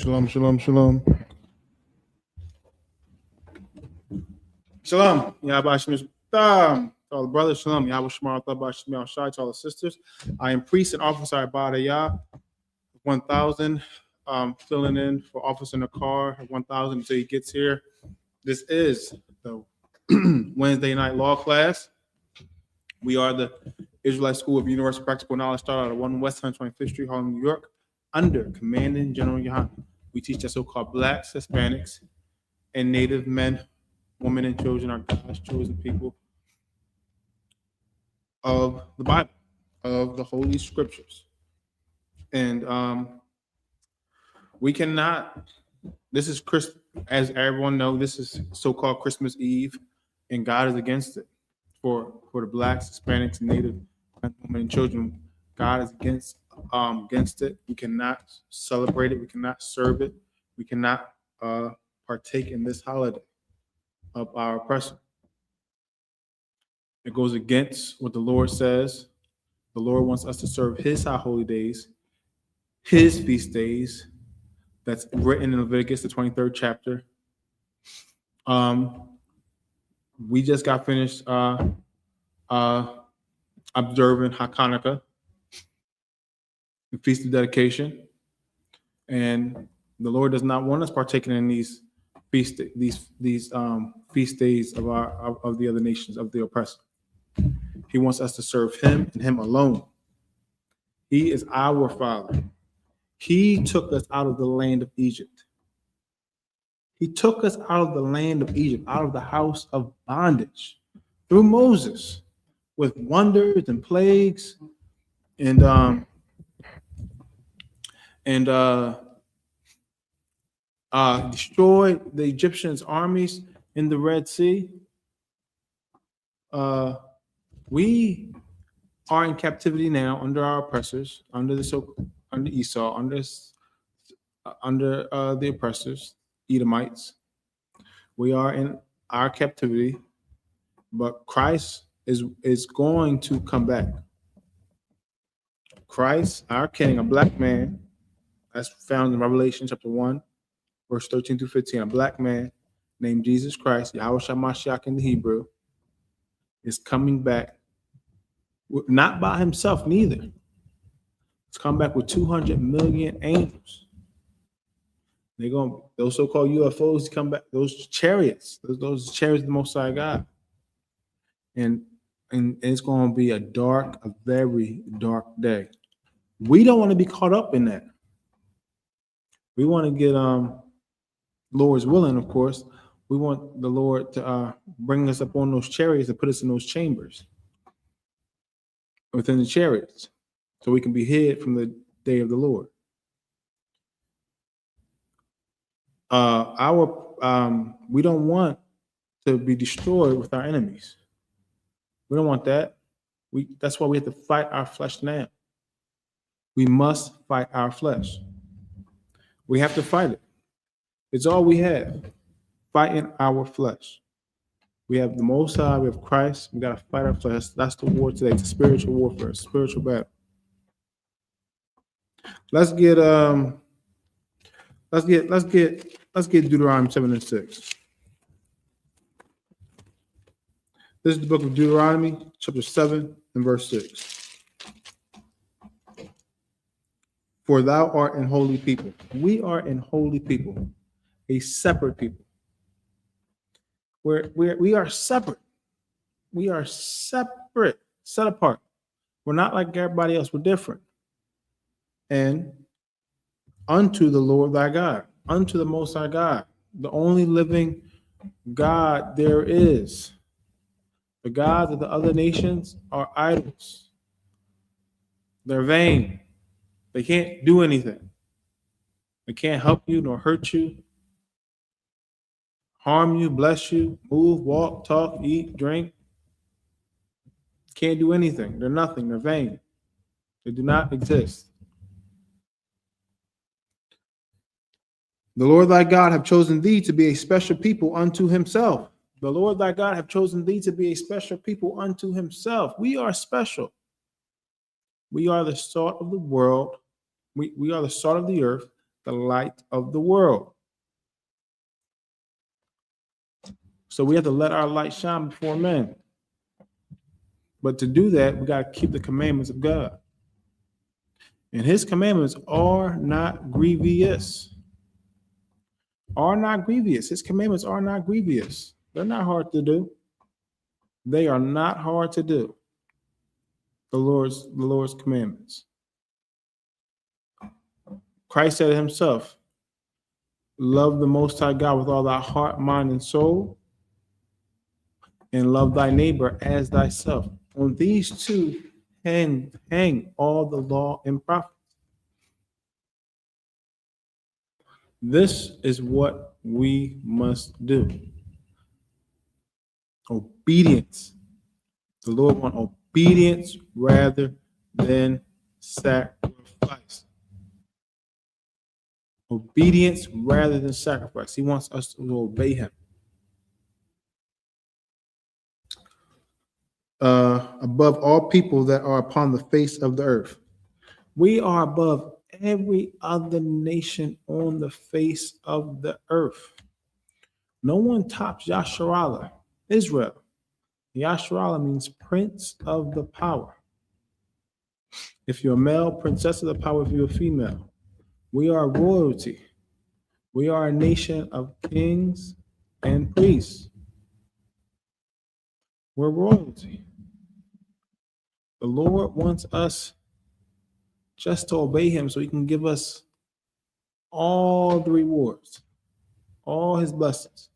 Shalom, shalom, shalom. Shalom. Yahweh Shem to all the brothers. Shalom. Yahweh Shemar Thabah Shem Shai to all the sisters. I am priest and officer at Yah 1000. Filling in for officer in the car 1000 until he gets here. This is the Wednesday night law class. We are the Israelite School of Universal Practical Knowledge, started out at 1 West 125th Street, Harlem, New York, under Commanding General YAHANNA. We teach that so-called blacks, Hispanics, and Native men, women, and children are God's chosen people of the Bible, of the Holy Scriptures. And we cannot, this is Christ, as everyone knows, this is so-called Christmas Eve, and God is against it. For the blacks, Hispanics, Native men, women, and children, God is against it. We cannot celebrate it. We cannot serve it. We cannot partake in this holiday of our oppressor. It goes against what the Lord says. The Lord wants us to serve his high holy days, his feast days. That's written in Leviticus, the 23rd chapter. We just got finished observing HaKaNAKA, the Feast of Dedication, and the Lord does not want us partaking in these feast days of the other nations, of the oppressor. He wants us to serve him and him alone. He is our Father. He took us out of the land of Egypt. He took us out of the land of Egypt, out of the house of bondage, through Moses, with wonders and plagues, and destroyed the Egyptians' armies in the Red Sea. We are in captivity now under our oppressors, under Esau, under the oppressors, Edomites. We are in our captivity, but Christ is going to come back. Christ, our King, a black man, that's found in Revelation chapter 1, verse 13 through 15. A black man named Jesus Christ, Yahweh Shemashach in the Hebrew, is coming back, not by himself neither. It's come back with 200 million angels. Those so-called UFOs come back, those chariots of the Most High God. And it's going to be a very dark day. We don't want to be caught up in that. We want to get Lord's willing, of course. We want the Lord to bring us up on those chariots and put us in those chambers within the chariots, so we can be hid from the day of the Lord. We don't want to be destroyed with our enemies. We don't want that. That's why we have to fight our flesh now. We must fight our flesh. We have to fight it. It's all we have, fighting our flesh. We have the Most High, we have Christ. We got to fight our flesh. That's the war today. It's a spiritual warfare, a spiritual battle. Let's get Deuteronomy 7:6. This is the book of Deuteronomy, chapter 7 and verse 6. For thou art an holy people. We are an holy people, a separate people. We are separate. We are separate, set apart. We're not like everybody else. We're different. And unto the Lord thy God, unto the Most High God, the only living God there is. The gods of the other nations are idols. They're vain. They can't do anything. They can't help you nor hurt you, harm you, bless you, move, walk, talk, eat, drink. Can't do anything. They're nothing. They're vain. They do not exist. The Lord thy God have chosen thee to be a special people unto himself. The Lord thy God have chosen thee to be a special people unto himself. We are special. We are the salt of the world. We are the salt of the earth, the light of the world. So we have to let our light shine before men. But to do that, we got to keep the commandments of God. And his commandments are not grievous. Are not grievous. His commandments are not grievous. They're not hard to do. They are not hard to do. The Lord's commandments. Christ said it himself, love the Most High God with all thy heart, mind, and soul, and love thy neighbor as thyself. On these two hang all the law and prophets. This is what we must do. Obedience. The Lord wants obedience rather than sacrifice. Obedience rather than sacrifice. He wants us to obey him. Above all people that are upon the face of the earth. We are above every other nation on the face of the earth. No one tops Yasharallah, Israel. Yasharallah means prince of the power. If you're a male, princess of the power. If you're a female, we are royalty. We are a nation of kings and priests. We're royalty. The Lord wants us just to obey him so he can give us all the rewards, all his blessings.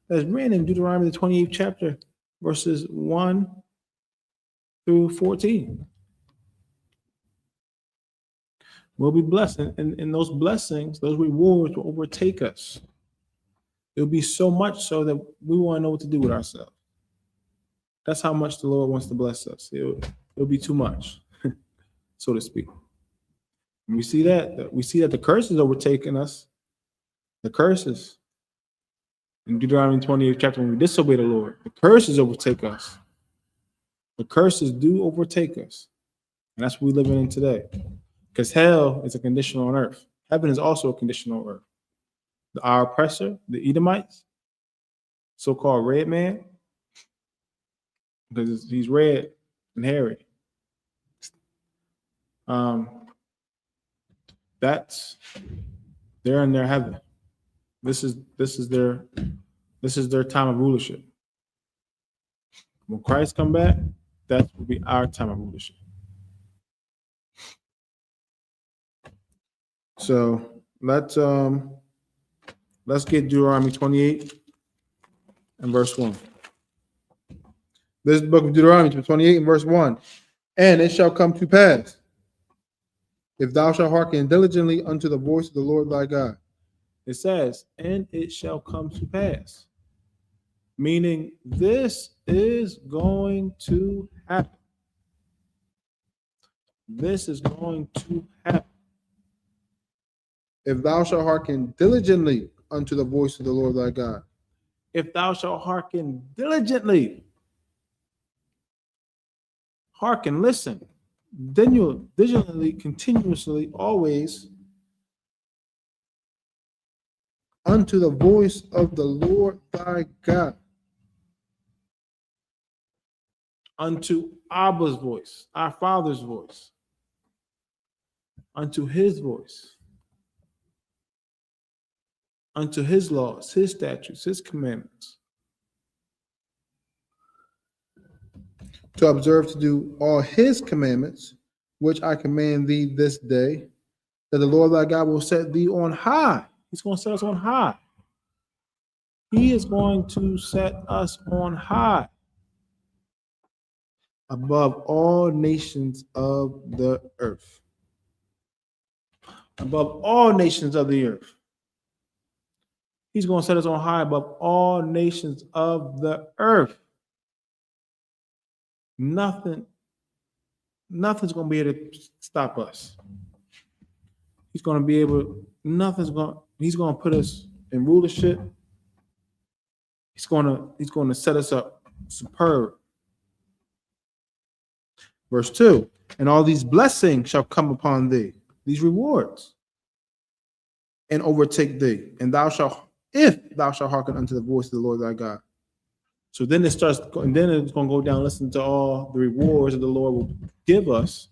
That's written in Deuteronomy, the 28th chapter, verses 1 through 14. We'll be blessed, and those blessings, those rewards will overtake us. It'll be so much so that we won't know what to do with ourselves. That's how much the Lord wants to bless us. It'll be too much, so to speak. And we see that the curses overtaking us. The curses in Deuteronomy 28th chapter, when we disobey the Lord, the curses overtake us. The curses do overtake us, and that's what we're living in today. Because hell is a condition on earth. Heaven is also a condition on earth. Our oppressor, the Edomites, so-called red man, because he's red and hairy. They're in their heaven. This is their time of rulership. When Christ come back, that will be our time of rulership. So let's get Deuteronomy 28 and verse 1. This is the book of Deuteronomy 28 and verse 1. And it shall come to pass, if thou shalt hearken diligently unto the voice of the Lord thy God. It says, and it shall come to pass. Meaning this is going to happen. This is going to happen. If thou shalt hearken diligently unto the voice of the Lord thy God. If thou shalt hearken diligently. Hearken, listen. Then you'll diligently, continuously, always unto the voice of the Lord thy God. Unto Abba's voice, our Father's voice. Unto his voice. Unto his laws, his statutes, his commandments. To observe to do all his commandments, which I command thee this day, that the Lord thy God will set thee on high. He's going to set us on high. He is going to set us on high above all nations of the earth. Above all nations of the earth. He's going to set us on high above all nations of the earth. Nothing's going to be able to stop us. He's going to be able, he's going to put us in rulership. He's going to set us up superb. Verse 2, and all these blessings shall come upon thee, these rewards. and overtake thee, and if thou shalt hearken unto the voice of the Lord thy God. So then it starts, and then it's going to go down, listen to all the rewards that the Lord will give us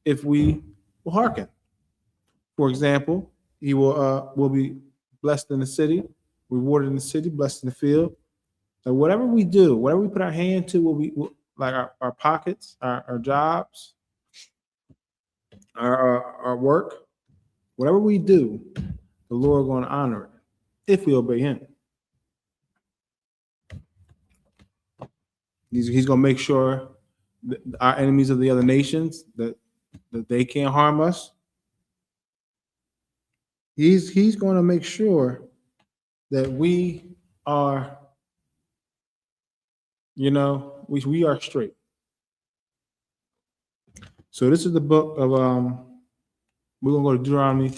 if we will hearken. For example, he will be blessed in the city, rewarded in the city, blessed in the field. So whatever we do, whatever we put our hand to, like our pockets, our jobs, our work, whatever we do, the Lord is going to honor it if we obey him. He's going to make sure that our enemies of the other nations, that they can't harm us. He's going to make sure that we are, we are straight. So this is the book of, we're going to go to Deuteronomy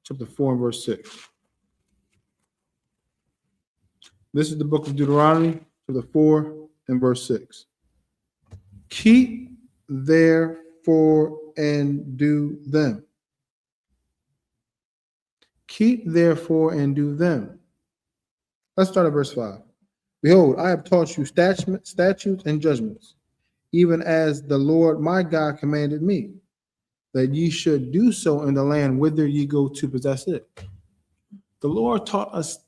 chapter 4 and verse 6. This is the book of Deuteronomy chapter 4 and verse 6. Keep therefore and do them. Keep therefore and do them. Let's start at verse 5. Behold, I have taught you statutes and judgments, even as the Lord my God commanded me, that ye should do so in the land whither ye go to possess it. The Lord taught us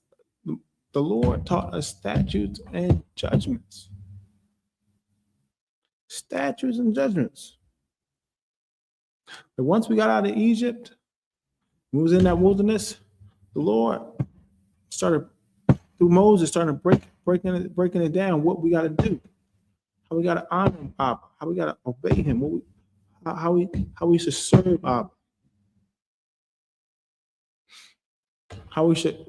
statutes and judgments. Statutes and judgments. But once we got out of Egypt, we was in that wilderness, the Lord started, through Moses, started breaking it down, what we got to do, how we got to honor Abba, how we got to obey him, how we should serve Abba, how we should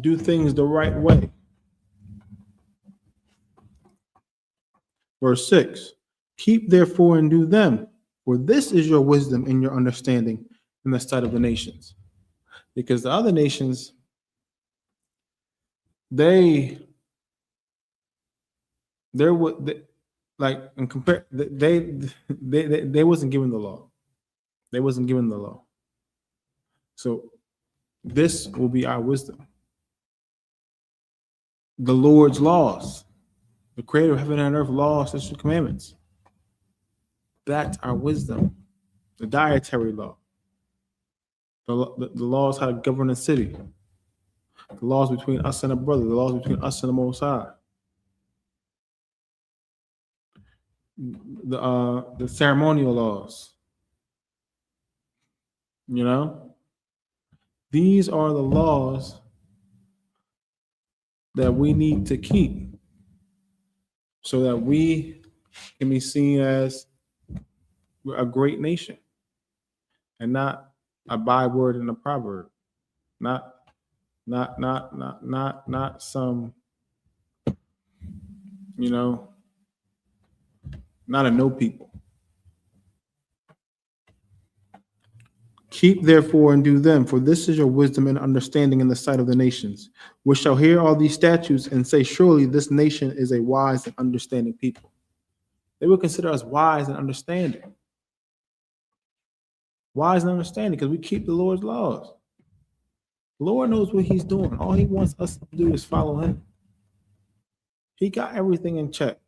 do things the right way. Verse 6, keep therefore and do them, for this is your wisdom and your understanding in the sight of the nations. Because the other nations, they wasn't given the law. They wasn't given the law. So this will be our wisdom. The Lord's laws, the creator of heaven and earth, laws, statutes, and commandments. That's our wisdom. The dietary law. The laws how to govern a city. The laws between us and a brother. The laws between us and the Most High. The ceremonial laws. These are the laws that we need to keep so that we can be seen as a great nation and not a byword and a proverb, not some, not a no people. Keep therefore and do them, for this is your wisdom and understanding in the sight of the nations, which shall hear all these statutes and say, surely this nation is a wise and understanding people. They will consider us wise and understanding. Wise and understanding because we keep the Lord's laws. The Lord knows what he's doing. All he wants us to do is follow him. He got everything in check.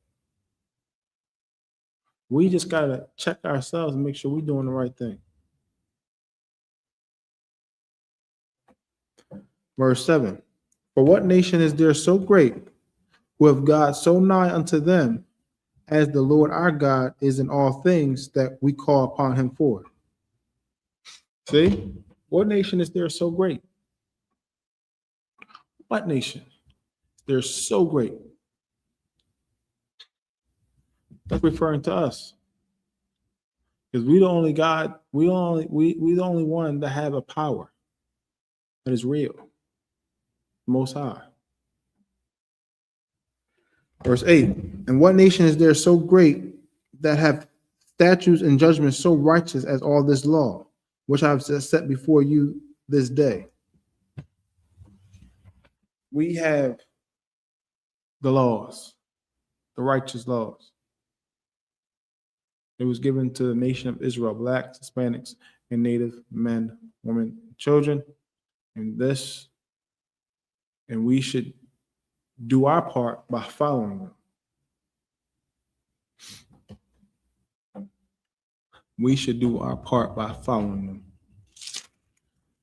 We just got to check ourselves and make sure we're doing the right thing. Verse 7, for what nation is there so great, who have God so nigh unto them, as the Lord our God is in all things that we call upon him for? See, what nation is there so great? What nation? They're so great. That's referring to us. Because we the only God, we the only one that have a power that is real. Most High. Verse 8, and what nation is there so great that have statutes and judgments so righteous as all this law, which I have set before you this day? We have the laws, the righteous laws. It was given to the nation of Israel, blacks, Hispanics, and native men, women, children. And we should do our part by following them. We should do our part by following them.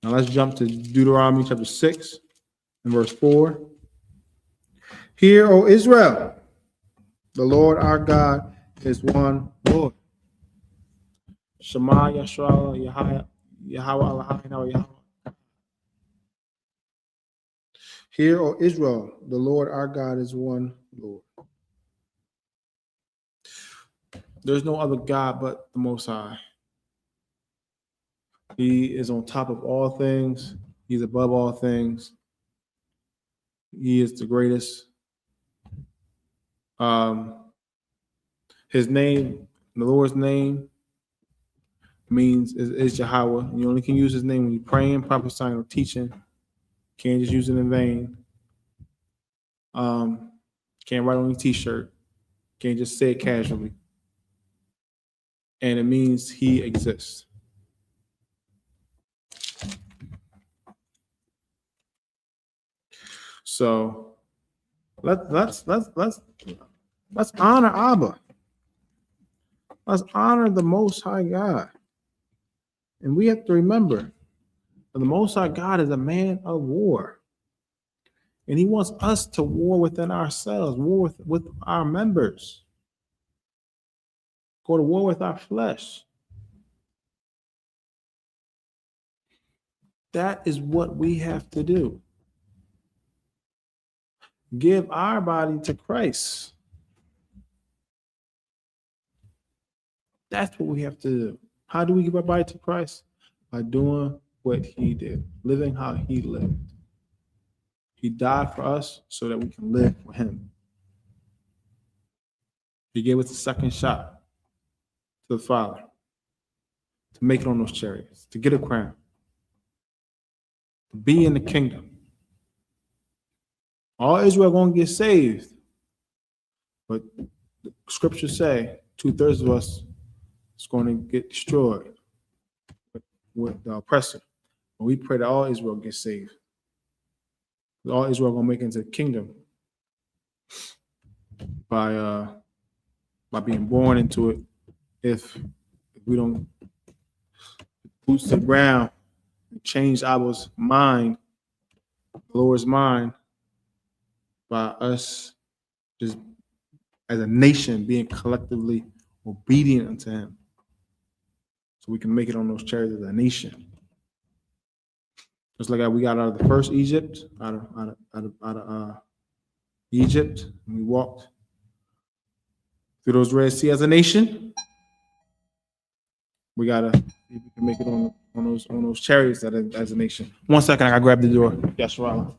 Now let's jump to Deuteronomy chapter 6 and verse 4. Hear, O Israel, the Lord our God is one Lord. Shema Yashrala Yahweh Eloheinu Yahweh. Hear, O Israel, the Lord our God is one Lord. There's no other God but the Most High. He is on top of all things. He's above all things. He is the greatest. His name, the Lord's name, means is Yahweh. You only can use his name when you're praying, prophesying, or teaching. Can't just use it in vain. Can't write on your t-shirt. Can't just say it casually. And it means he exists. So let's honor Abba. Let's honor the Most High God. And we have to remember that the Most High God is a man of war. And he wants us to war within ourselves, war with our members. Go to war with our flesh. That is what we have to do. Give our body to Christ. That's what we have to do. How do we give our body to Christ? By doing what he did, living how he lived. He died for us so that we can live for him. He gave us a second shot to the Father to make it on those chariots, to get a crown, to be in the kingdom. All Israel going to get saved, but the scriptures say 2/3 of us is going to get destroyed with the oppressor. And we pray that all Israel gets saved. All Israel going to make it into the kingdom by being born into it. If we don't boots to the ground and change Abba's mind, the Lord's mind, by us just as a nation being collectively obedient unto him, so we can make it on those chariots as a nation. Just like we got out of the first Egypt, out of Egypt, and we walked through those Red Sea as a nation. We gotta see if we can make it on those chariots as a nation. 1 second, I gotta grab the door. Yes, SHALAM.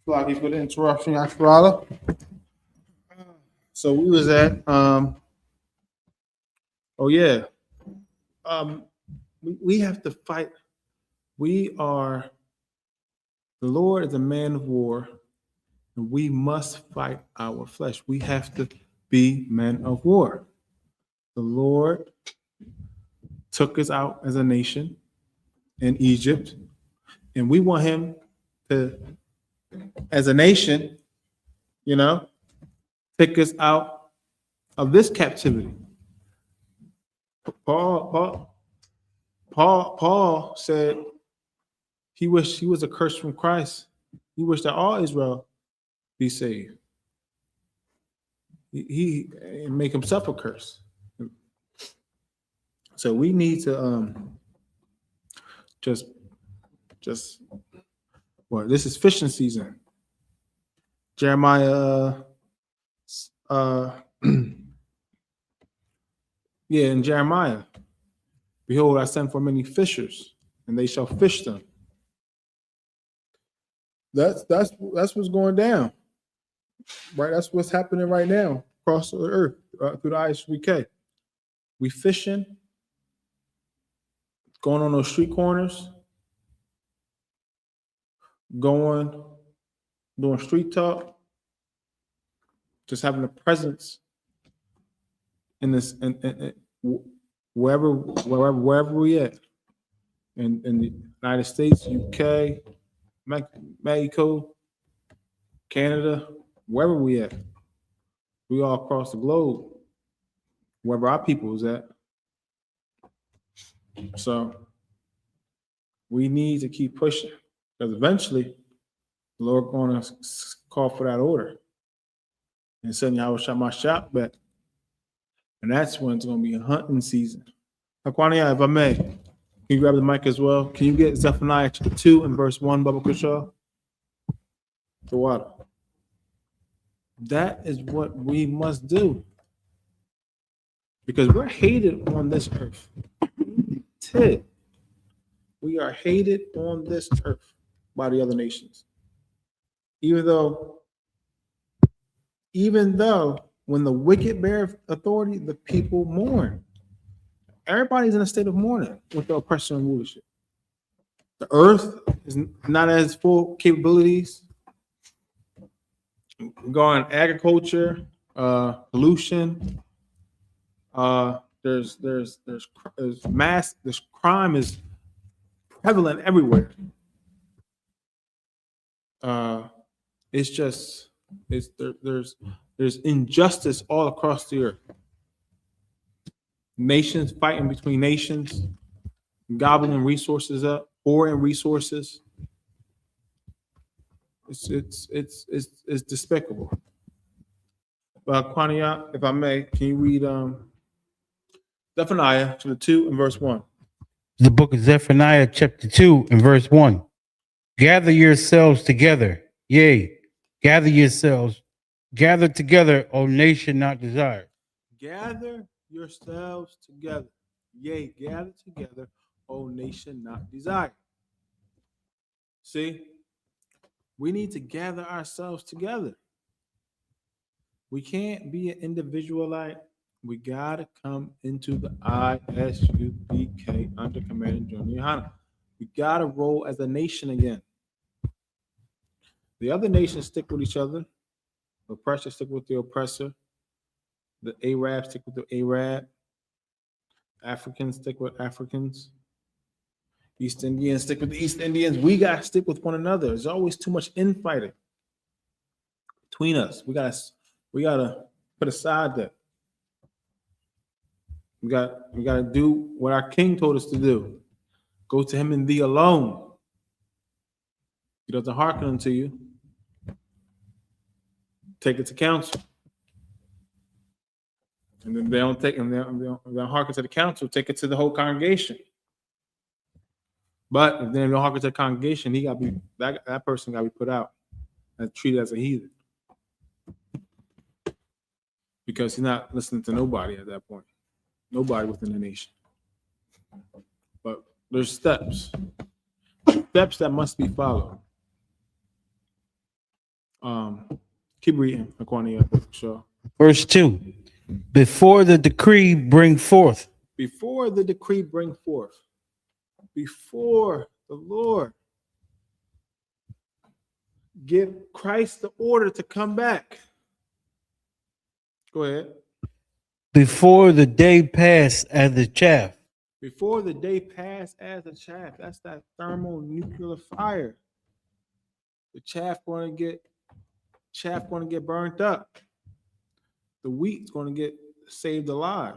Apologies for the interruption, Yashrala. So we was at we have to fight. The Lord is a man of war, and we must fight our flesh. We have to be men of war. The Lord took us out as a nation in Egypt, and we want him to, as a nation, take us out of this captivity. Paul said he wished he was a curse from Christ He wished that all Israel be saved. He make himself a curse. So we need to just well, this is fishing season. Jeremiah yeah, in Jeremiah, behold, I send for many fishers, and they shall fish them. That's what's going down, right? That's what's happening right now across the earth through the I.S.U.P.K. We fishing, going on those street corners, doing street talk, just having a presence in this, wherever we at, in the United States, UK, Mexico, Canada, wherever we at, we all across the globe, wherever our people is at. So we need to keep pushing, because eventually the Lord going to call for that order and send Yahweh Shama shop back. And that's when it's going to be a hunting season. Aquania, if I may, can you grab the mic as well? Can you get Zephaniah 2 and verse 1, Baba Kushaw? The water. That is what we must do. Because we're hated on this earth. We are hated on this earth by the other nations. Even though when the wicked bear authority, the people mourn. Everybody's in a state of mourning with the oppression and rulership. The earth is not as full capabilities. Going agriculture, pollution. There's crime is prevalent everywhere. There's injustice all across the earth. Nations fighting between nations, gobbling resources up, pouring resources. It's despicable. Kwaniya, if I may, can you read Zephaniah chapter 2 and verse 1? The book of Zephaniah chapter 2 and verse 1. Gather yourselves together, yea, gather yourselves, gather together, O nation not desired. Gather yourselves together, yea, gather together, O nation not desired. See, we need to gather ourselves together. We can't be an individualite. We gotta come into the I.S.U.P.K under command of General YAHANNA. We gotta roll as a nation again. The other nations stick with each other. The oppressor stick with the oppressor. The Arabs stick with the Arab. Africans stick with Africans. East Indians stick with the East Indians. We gotta stick with one another. There's always too much infighting between us. We gotta put aside that. We gotta do what our King told us to do. Go to him and thee alone. He doesn't hearken unto you. Take it to council. And then they don't hearken to the council, take it to the whole congregation. But if they don't hearken to the congregation, that person gotta be put out and treated as a heathen. Because he's not listening to nobody at that point. Nobody within the nation. But there's steps that must be followed. Keep reading, Aquania. Sure. Verse 2. Before the decree bring forth. Before the decree bring forth. Before the Lord give Christ the order to come back. Go ahead. Before the day pass as the chaff. Before the day pass as the chaff. That's that thermonuclear fire. The chaff going to get burnt up. The wheat's going to get saved alive.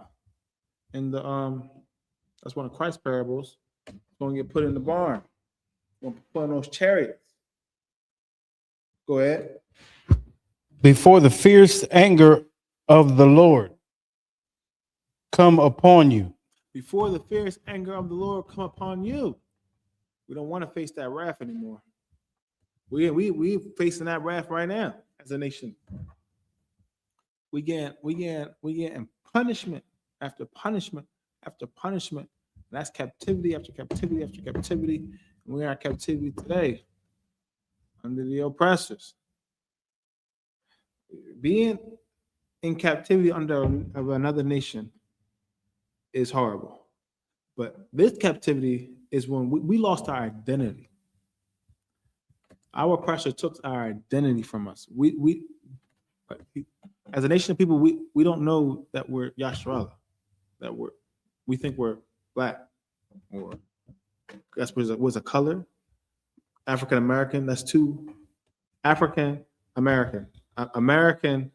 And that's one of Christ's parables. It's going to get put in the barn. Going to put in those chariots. Go ahead. Before the fierce anger of the Lord come upon you. Before the fierce anger of the Lord come upon you. We don't want to face that wrath anymore. We facing that wrath right now as a nation. We getting punishment after punishment after punishment. That's captivity after captivity after captivity. And we are in captivity today under the oppressors. Being in captivity under of another nation is horrible. But this captivity is when we lost our identity. Our oppressor took our identity from us. We as a nation of people, we don't know that we're Yisrael, that we think we're black, or that's was a color, African American. That's two. African American. American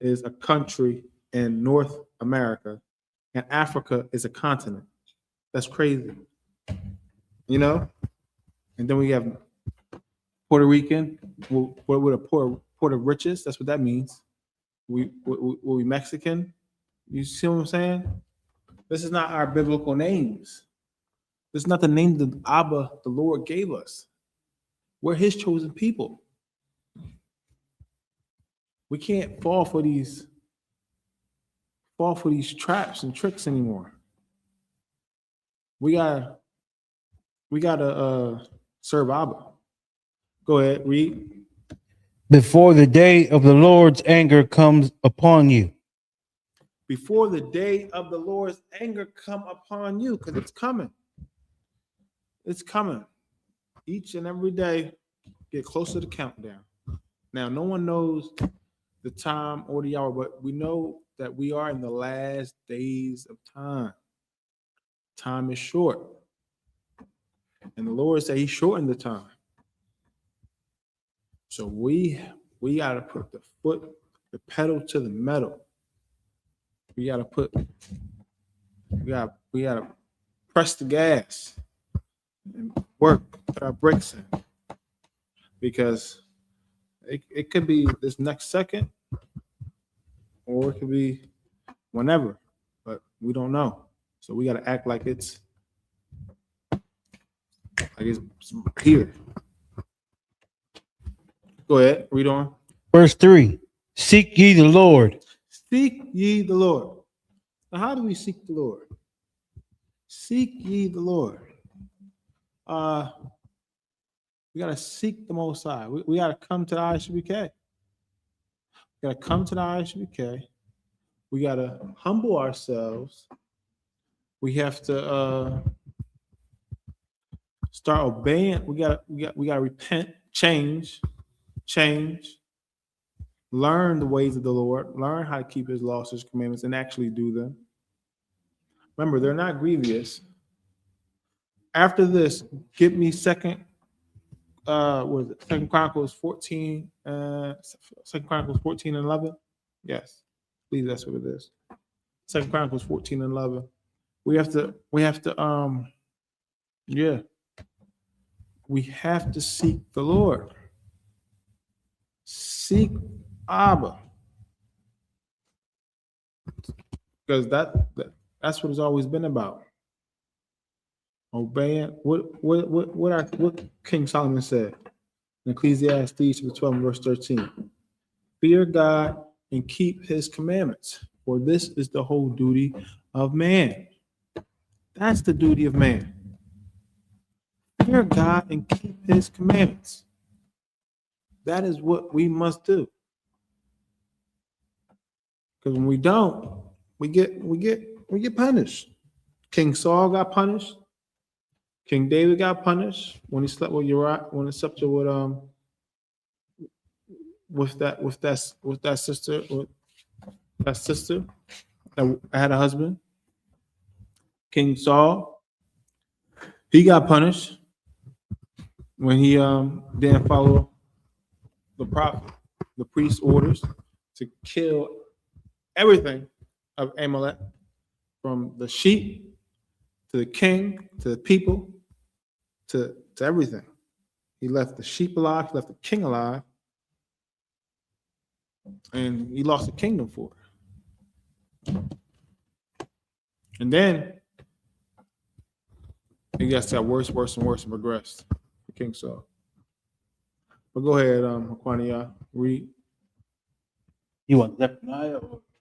is a country in North America, and Africa is a continent. That's crazy, you know. And then we have Puerto Rican, with a port of riches. That's what that means. We Mexican. You see what I'm saying? This is not our biblical names. This is not the name that Abba, the Lord, gave us. We're His chosen people. We can't fall for these traps and tricks anymore. We gotta serve Abba. Go ahead, read. Before the day of the Lord's anger comes upon you. Before the day of the Lord's anger come upon you, because it's coming. It's coming. Each and every day, get closer to the countdown. Now, no one knows the time or the hour, but we know that we are in the last days of time. Time is short. And the Lord said He shortened the time. So we got to put the pedal to the metal. We got to press the gas and work, put our brakes in, because it could be this next second, or it could be whenever, but we don't know. So we got to act like it's here. Go ahead, read on. Verse 3. Seek ye the Lord. Seek ye the Lord. Now, how do we seek the Lord? Seek ye the Lord. We got to seek the Most High. We got to come to the I.S.U.P.K. We got to come to the I.S.U.P.K. We got to humble ourselves. We have to start obeying. We got to repent, change, learn the ways of the Lord, learn how to keep His laws, His commandments, and actually do them. Remember, they're not grievous. After this, give me Second Chronicles 14, 2 Chronicles 14 and 11. Yes, I believe that's what it is. 2 Chronicles 14 and 11. We have to seek the Lord. Seek Abba. Because that's what it's always been about. Obeying what King Solomon said in Ecclesiastes 12 verse 13. Fear God and keep His commandments, for this is the whole duty of man. That's the duty of man. Fear God and keep His commandments. That is what we must do. Because when we don't, we get punished. King Saul got punished. King David got punished when he slept with Uriah, when he slept with that sister that had a husband. King Saul, he got punished when he didn't follow the prophet, the priest's orders to kill everything of Amalek, from the sheep to the king to the people to everything. He left the sheep alive, he left the king alive, And he lost the kingdom for it. And then it got worse, worse, and worse and progressed. King Saul. But go ahead, Aquania, read. You want Zephaniah?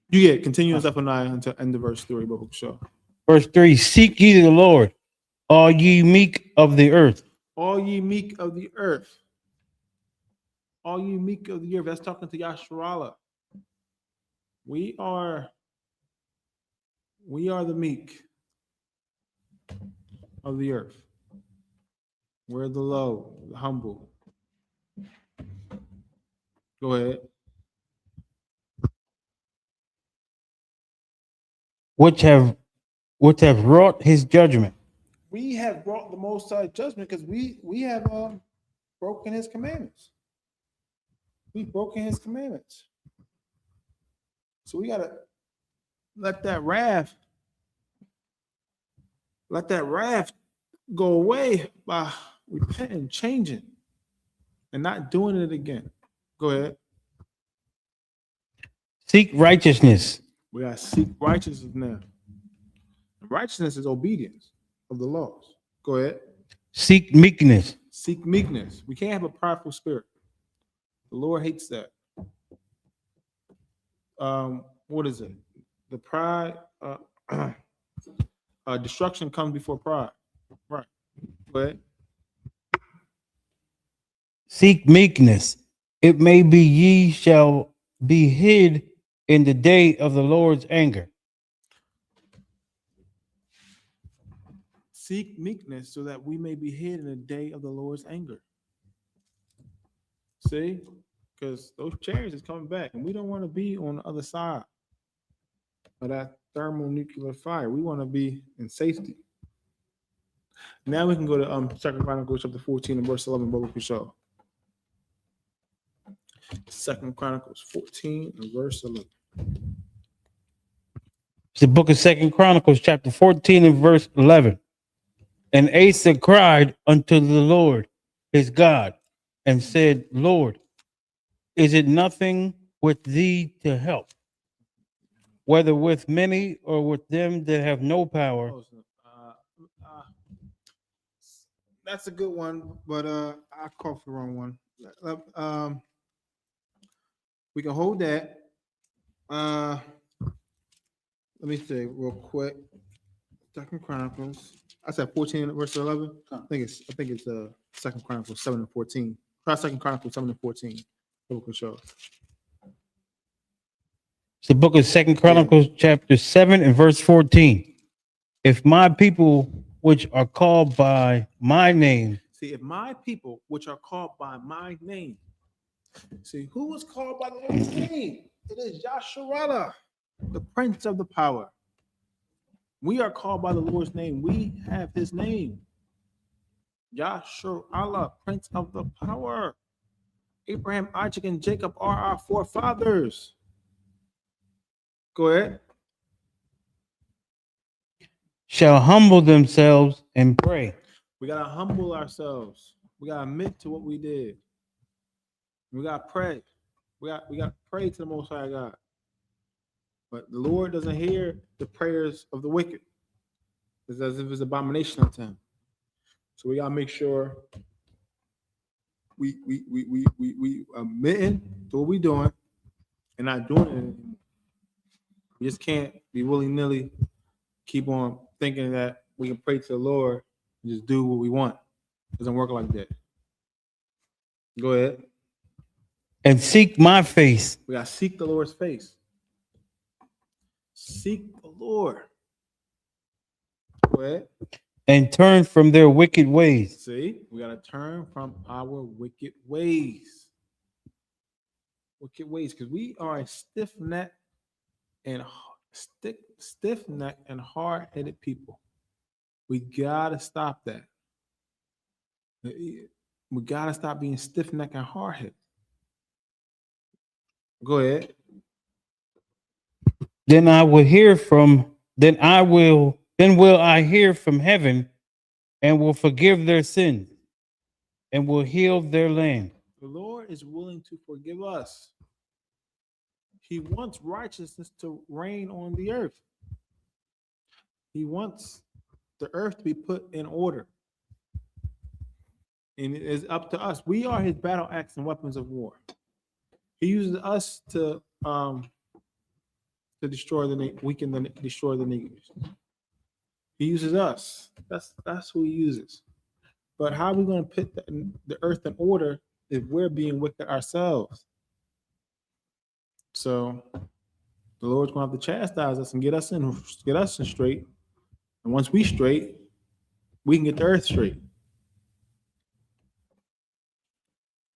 You get continue in Zephaniah until end of verse 3, but sure. Verse 3, seek ye the Lord, all ye meek of the earth. All ye meek of the earth. All ye meek of the earth. That's talking to Yasharala. We are the meek of the earth. We're the low, the humble. Go ahead. Which have wrought his judgment. We have brought the Most High judgment because we have broken his commandments. We've broken his commandments. So we gotta let that wrath go away by repenting, changing, and not doing it again. Go ahead. Seek righteousness. We gotta seek righteousness now. Righteousness is obedience of the laws. Go ahead. Seek meekness. Seek meekness. We can't have a prideful spirit. The Lord hates that. What is it? The pride, destruction comes before pride. Right. Go ahead. Seek meekness. It may be ye shall be hid in the day of the Lord's anger. Seek meekness so that we may be hid in the day of the Lord's anger. See? Because those chariots is coming back, and we don't want to be on the other side of that thermonuclear fire. We want to be in safety. Now we can go to 2 Chronicles chapter 14 and verse 11, Biblical show. 2 Chronicles 14 and verse 11. It's the book of 2 Chronicles, chapter 14 and verse 11. And Asa cried unto the Lord his God and said, Lord, is it nothing with thee to help, whether with many or with them that have no power? That's a good one, but I called for the wrong one. We can hold that. Let me say real quick. 2 Chronicles. I said 14 verse 11. I think it's 2 Chronicles 7 and 14. Try 2 Chronicles 7 and 14. Biblical show. It's the book of 2 Chronicles, chapter 7 and verse 14. If my people which are called by my name. See, if my people which are called by my name. See, who was called by the Lord's name? It is Yasharala, the Prince of the Power. We are called by the Lord's name. We have his name. Yasharala, Prince of the Power. Abraham, Isaac, and Jacob are our forefathers. Go ahead. Shall humble themselves and pray. We got to humble ourselves. We got to admit to what we did. We got to pray. We got to pray to the Most High God. But the Lord doesn't hear the prayers of the wicked. It's as if it's an abomination unto him. So we got to make sure we admitting to what we're doing and not doing it anymore. We just can't be willy-nilly keep on thinking that we can pray to the Lord and just do what we want. It doesn't work like that. Go ahead. And seek my face. We got to seek the Lord's face. Seek the Lord. Go ahead. And turn from their wicked ways. See, we got to turn from our wicked ways. Wicked ways, because we are a stiff-necked and hard-headed people. We got to stop that. We got to stop being stiff-necked and hard-headed. Go ahead. Then will I hear from heaven and will forgive their sins and will heal their land. The Lord is willing to forgive us. He wants righteousness to reign on the earth. He wants the earth to be put in order. And it is up to us. We are his battle axe and weapons of war. He uses us to destroy destroy the niggers. He uses us. That's who he uses. But how are we going to put the earth in order if we're being wicked ourselves? So the Lord's going to have to chastise us and get us in straight. And once we straight, we can get the earth straight.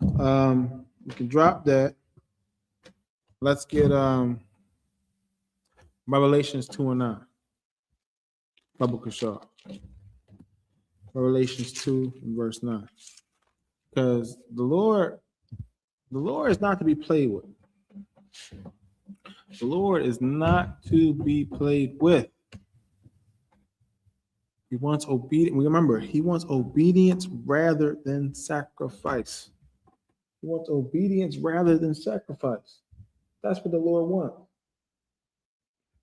We can drop that. Let's get Revelations 2 and 9. Babu Kashar. Revelations 2 and verse 9. Because the Lord is not to be played with. The Lord is not to be played with. He wants obedience. Remember, he wants obedience rather than sacrifice. He wants obedience rather than sacrifice. That's what the Lord wants.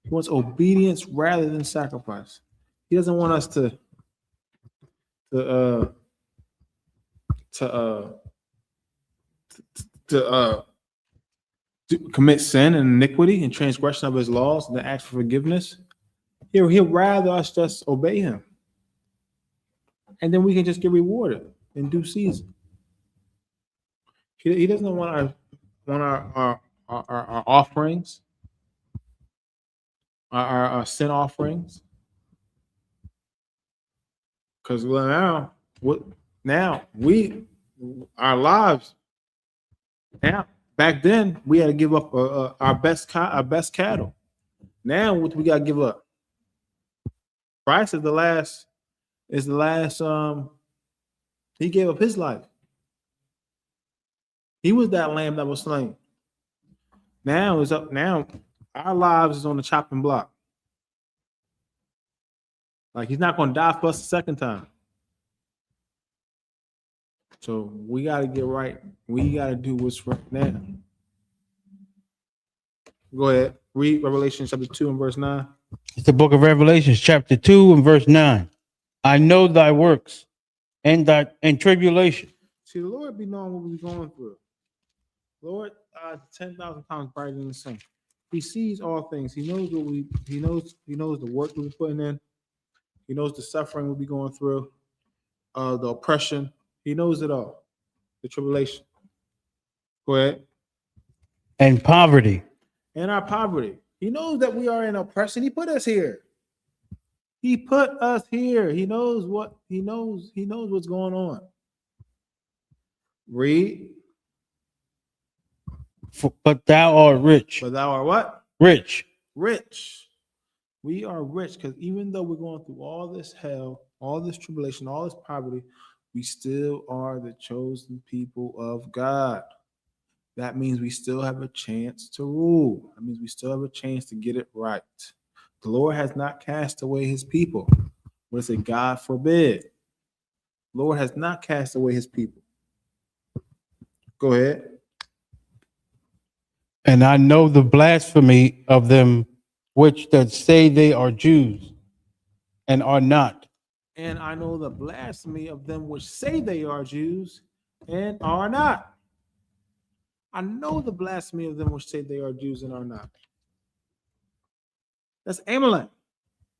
He wants obedience rather than sacrifice. He doesn't want us to commit sin and iniquity and transgression of his laws and to ask for forgiveness. He'll rather us just obey him. And then we can just get rewarded in due season. He doesn't want our offerings, our sin offerings. Because our lives, now, back then, we had to give up our best cattle. Now, what we got to give up? Christ is the last. He gave up his life. He was that lamb that was slain. Now it's up. Now our lives is on the chopping block. Like he's not going to die for us a second time. So we got to get right. We got to do what's right now. Go ahead. Read Revelation chapter 2 and verse 9. It's the book of Revelations, chapter 2 and verse 9. I know thy works and tribulation. See, the Lord be knowing what we're going through. Lord, 10,000 times brighter than the sun. He sees all things. He knows he knows the work we're putting in. He knows the suffering we'll be going through, the oppression. He knows it all. The tribulation. Go ahead. And poverty. And our poverty. He knows that we are in oppression. He put us here. He put us here. He knows what's going on. Read. But thou art rich. But thou art what? Rich. Rich. We are rich because even though we're going through all this hell, all this tribulation, all this poverty, we still are the chosen people of God. That means we still have a chance to rule. That means we still have a chance to get it right. The Lord has not cast away his people. What is it? God forbid. The Lord has not cast away his people. Go ahead. And I know the blasphemy of them which that say they are Jews and are not. And I know the blasphemy of them which say they are Jews and are not. I know the blasphemy of them which say they are Jews and are not. That's Amalek.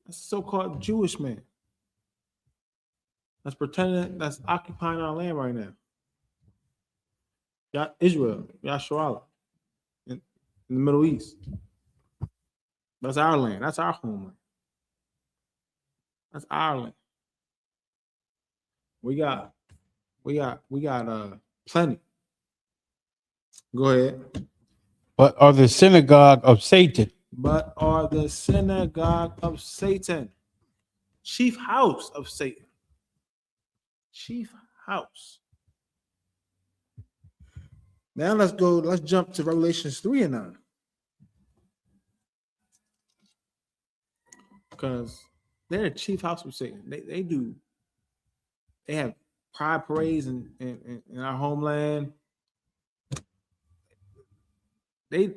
That's a so-called Jewish man. That's pretending that's occupying our land right now. Got Israel, SHALAM, in the Middle East. That's our land. That's our homeland. That's our land. We got plenty. Go ahead. But are the synagogue of Satan. But are the synagogue of Satan. Chief house of Satan. Chief house. Now let's jump to Revelations 3 and 9. Because they're the chief house of Satan. They have pride parades in our homeland. They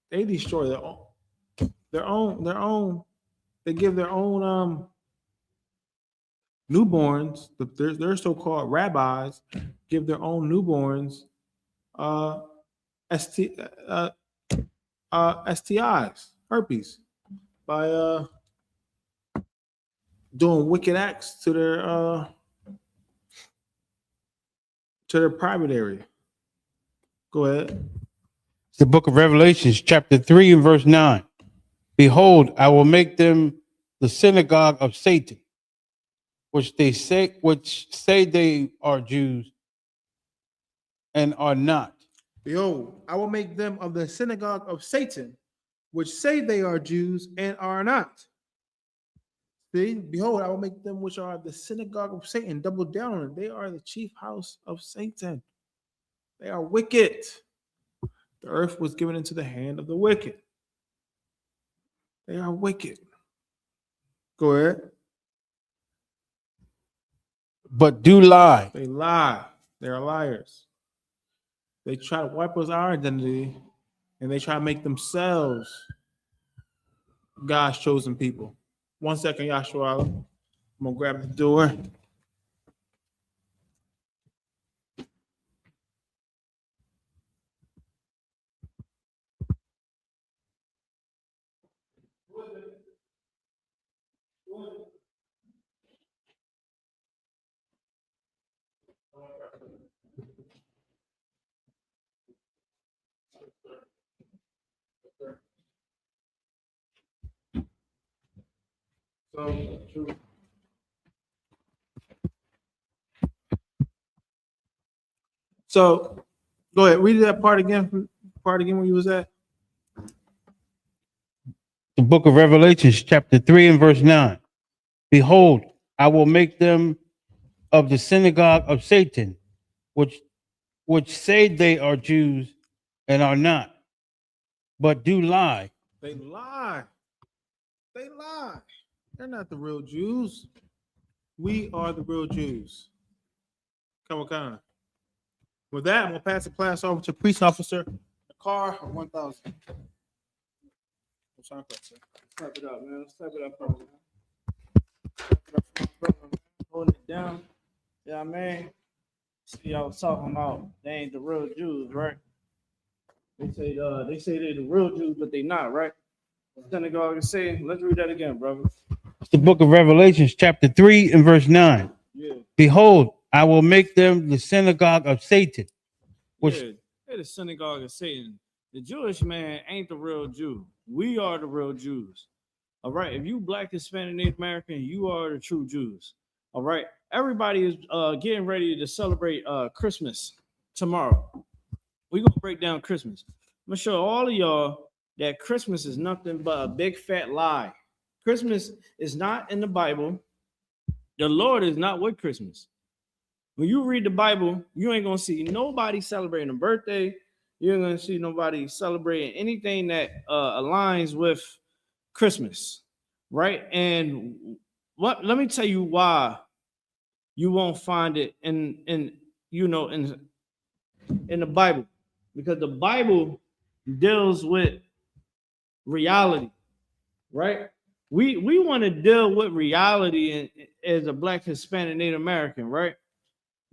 They destroy their own. They give their own newborns. Their so-called rabbis give their own newborns ST, STIs, herpes, by doing wicked acts to their private area. Go ahead. It's the book of Revelations, chapter 3 and verse 9. Behold, I will make them the synagogue of Satan, which say they are Jews and are not. Behold, I will make them of the synagogue of Satan, which say they are Jews and are not. See, behold, I will make them which are the synagogue of Satan. Double down on it. They are the chief house of Satan. They are wicked. The earth was given into the hand of the wicked. They are wicked. Go ahead. But do lie. They lie. They are liars. They try to wipe us our identity, and they try to make themselves God's chosen people. 1 second, Yahshua. I'm gonna grab the door. So go ahead, read that part again. Where you was at. The book of Revelations, chapter 3 and verse 9. Behold, I will make them of the synagogue of Satan, which say they are Jews and are not, but do lie. They lie. They lie. They're not the real Jews. We are the real Jews. Come on. With that, I'm gonna pass the class over to police officer. The car 1000. Step it up, man. Step it up, man. Holding it down. Yeah, man. See, I was talking about they ain't the real Jews, right? They say they're the real Jews, but they not, right? Synagogue is saying, let's read that again, brother. It's the book of Revelations, chapter 3 and verse 9. Yeah. Behold, I will make them the synagogue of Satan. They're the synagogue of Satan. The Jewish man ain't the real Jew. We are the real Jews. All right. If you Black, Hispanic, Native American, you are the true Jews. All right. Everybody is getting ready to celebrate Christmas tomorrow. We're going to break down Christmas. I'm going to show all of y'all that Christmas is nothing but a big fat lie. Christmas is not in the Bible. The Lord is not with Christmas. When you read the Bible, you ain't going to see nobody celebrating a birthday. You're going to see nobody celebrating anything that aligns with Christmas, right? And let me tell you why you won't find it in the Bible, because the Bible deals with reality, right? We want to deal with reality as a Black, Hispanic, Native American, right?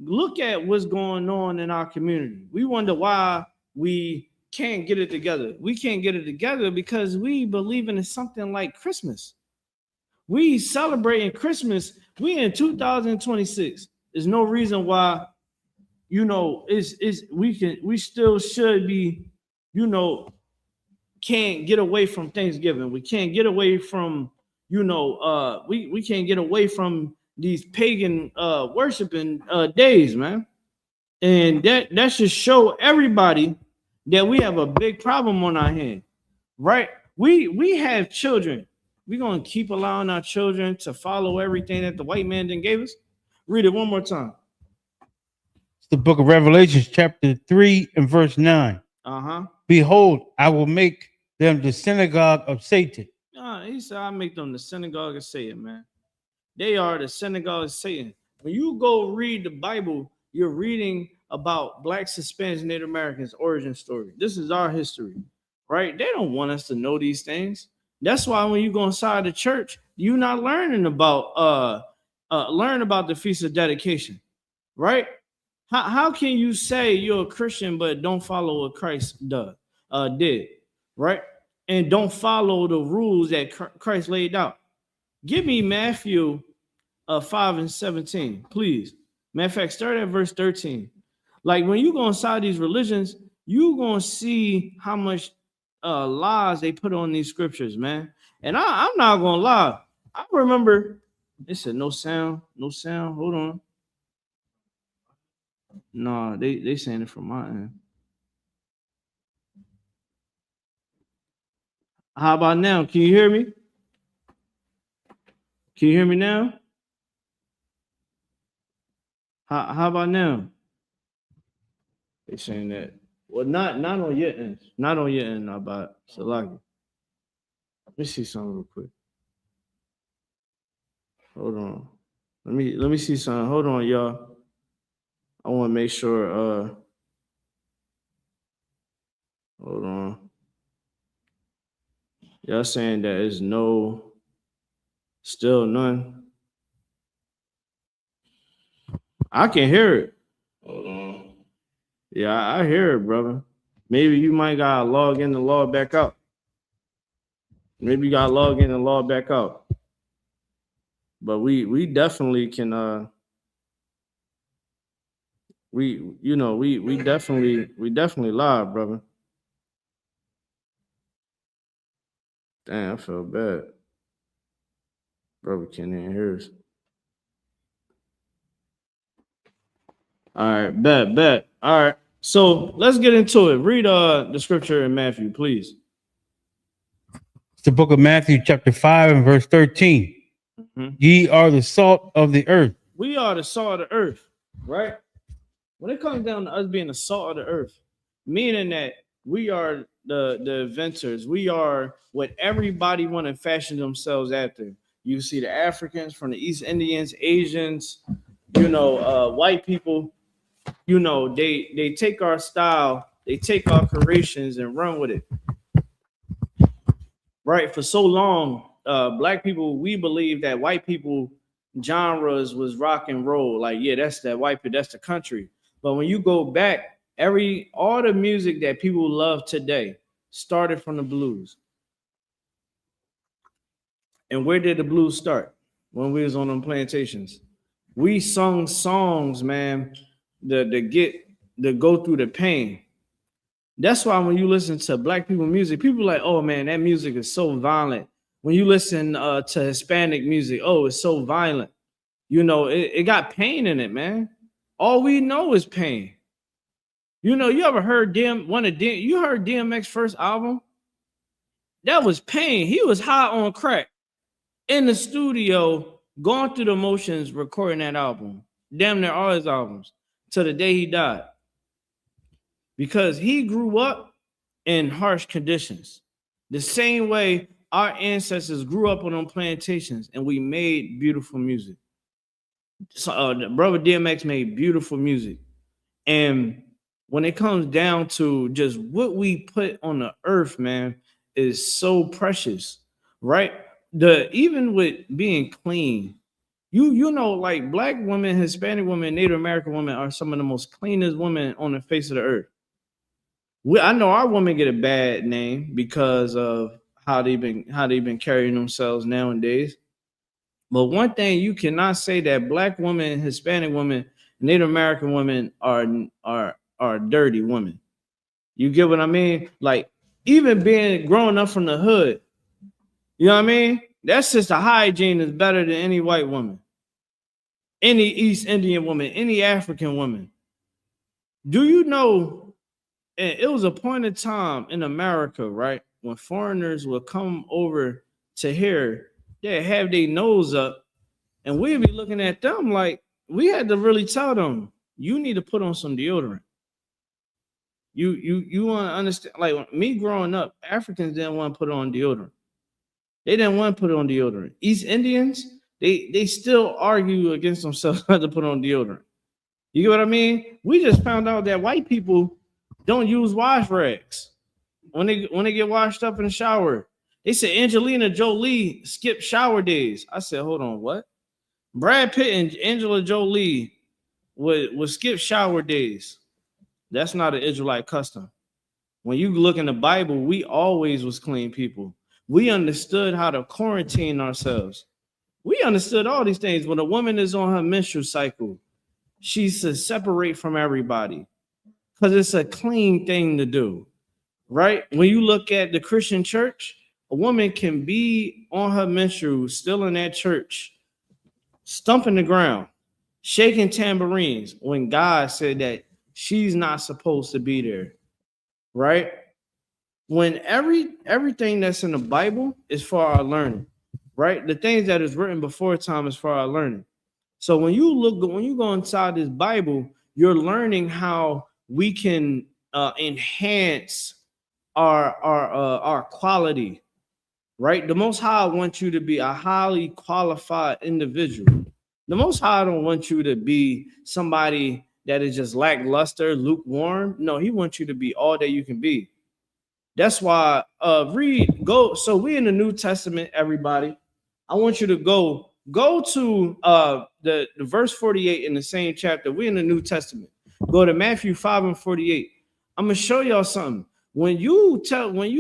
Look at what's going on in our community. We wonder why we can't get it together. We can't get it together because we believe in something like Christmas. We celebrating Christmas. We in 2026. There's no reason why, we still should be, can't get away from Thanksgiving. We can't get away from, we can't get away from these pagan worshiping days, man. And that should show everybody that we have a big problem on our hand, right? We have children. We're going to keep allowing our children to follow everything that the white man then gave us. Read it one more time. It's the book of Revelations, chapter 3 and verse 9. Behold, I will make them the synagogue of Satan. He said, I'll make them the synagogue of Satan, man. They are the synagogue of Satan. When you go read the Bible, you're reading about Blacks, Hispanics, Native Americans' origin story. This is our history. right? They don't want us to know these things. That's why when you go inside the church, you're not learning about learn about the Feast of Dedication, right? How can you say you're a Christian but don't follow what Christ did, right? And don't follow the rules that Christ laid out. Give me Matthew 5 and 17, please. Matter of fact, start at verse 13. Like when you go inside these religions, you're gonna see how much lies they put on these scriptures, man. And I'm not gonna lie. I remember they said no sound, no sound. Hold on. No, they saying it from my end. How about now? Can you hear me? Can you hear me now? How about now? They saying that. Well, not on your end. Not on your end, about Salaki. Let me see something real quick. Hold on. Let me see something. Hold on, y'all. I want to make sure. Hold on. Y'all saying that is no, still none. I can hear it. Hold on. Yeah, I hear it, brother. Maybe you might gotta log in and log back out. Maybe you gotta log in and log back out. But we definitely can we definitely live, brother. Damn, I feel bad. Brother can't even hear us. All right, bet. All right. So let's get into it. Read the scripture in Matthew, please. It's the book of Matthew, chapter 5 and verse 13. Mhm. Ye are the salt of the earth. We are the salt of the earth, right? When it comes down to us being the salt of the earth, meaning that we are the inventors, we are what everybody want to fashion themselves after. You see the Africans from the East Indians, Asians, white people, they take our style, they take our creations and run with it. Right? For so long, black people, we believe that white people genres was rock and roll. Like, yeah, that's that white people, that's the country. But when you go back, all the music that people love today started from the blues. And where did the blues start? When we was on them plantations. We sung songs, man, to go through the pain. That's why when you listen to black people music, people are like, oh man, that music is so violent. When you listen to Hispanic music, oh, it's so violent. It got pain in it, man. All we know is pain. You ever heard you heard DMX's first album? That was pain. He was high on crack in the studio, going through the motions, recording that album. Damn near all his albums till the day he died. Because he grew up in harsh conditions. The same way our ancestors grew up on them plantations and we made beautiful music. So brother DMX made beautiful music. And when it comes down to just what we put on the earth, man, is so precious, right? Even with being clean, like black women, Hispanic women, Native American women are some of the most cleanest women on the face of the earth. I know our women get a bad name because of how they've been carrying themselves nowadays. But one thing you cannot say that black women, Hispanic women, Native American women are dirty women. You get what I mean? Like even growing up from the hood, you know what I mean? That sister hygiene is better than any white woman, any East Indian woman, any African woman. Do you know? And it was a point in time in America, right, when foreigners would come over to here, they'd have their nose up, and we'd be looking at them like we had to really tell them, you need to put on some deodorant. You want to understand? Like me growing up, Africans didn't want to put on deodorant. They didn't want to put on deodorant. East Indians, they still argue against themselves not to put on deodorant. You get what I mean? We just found out that white people don't use wash rags. when they get washed up in the shower. They said Angelina Jolie skipped shower days. I said, hold on, what? Brad Pitt and Angela Jolie would skip shower days. That's not an Israelite custom. When you look in the Bible, we always was clean people. We understood how to quarantine ourselves. We understood all these things. When a woman is on her menstrual cycle, she's to separate from everybody because it's a clean thing to do, right? When you look at the Christian church, a woman can be on her menstrual, still in that church, stumping the ground, shaking tambourines when God said that she's not supposed to be there, right? When everything that's in the Bible is for our learning, right? The things that is written before time is for our learning. So when you go inside this Bible, you're learning how we can enhance our quality, right? The Most High wants you to be a highly qualified individual. The Most High don't want you to be somebody that is just lackluster, lukewarm. No, He wants you to be all that you can be. That's why so we in the New Testament, everybody. I want you to go to the verse 48 in the same chapter. We in the New Testament. Go to Matthew 5:48. I'm gonna show y'all something. When you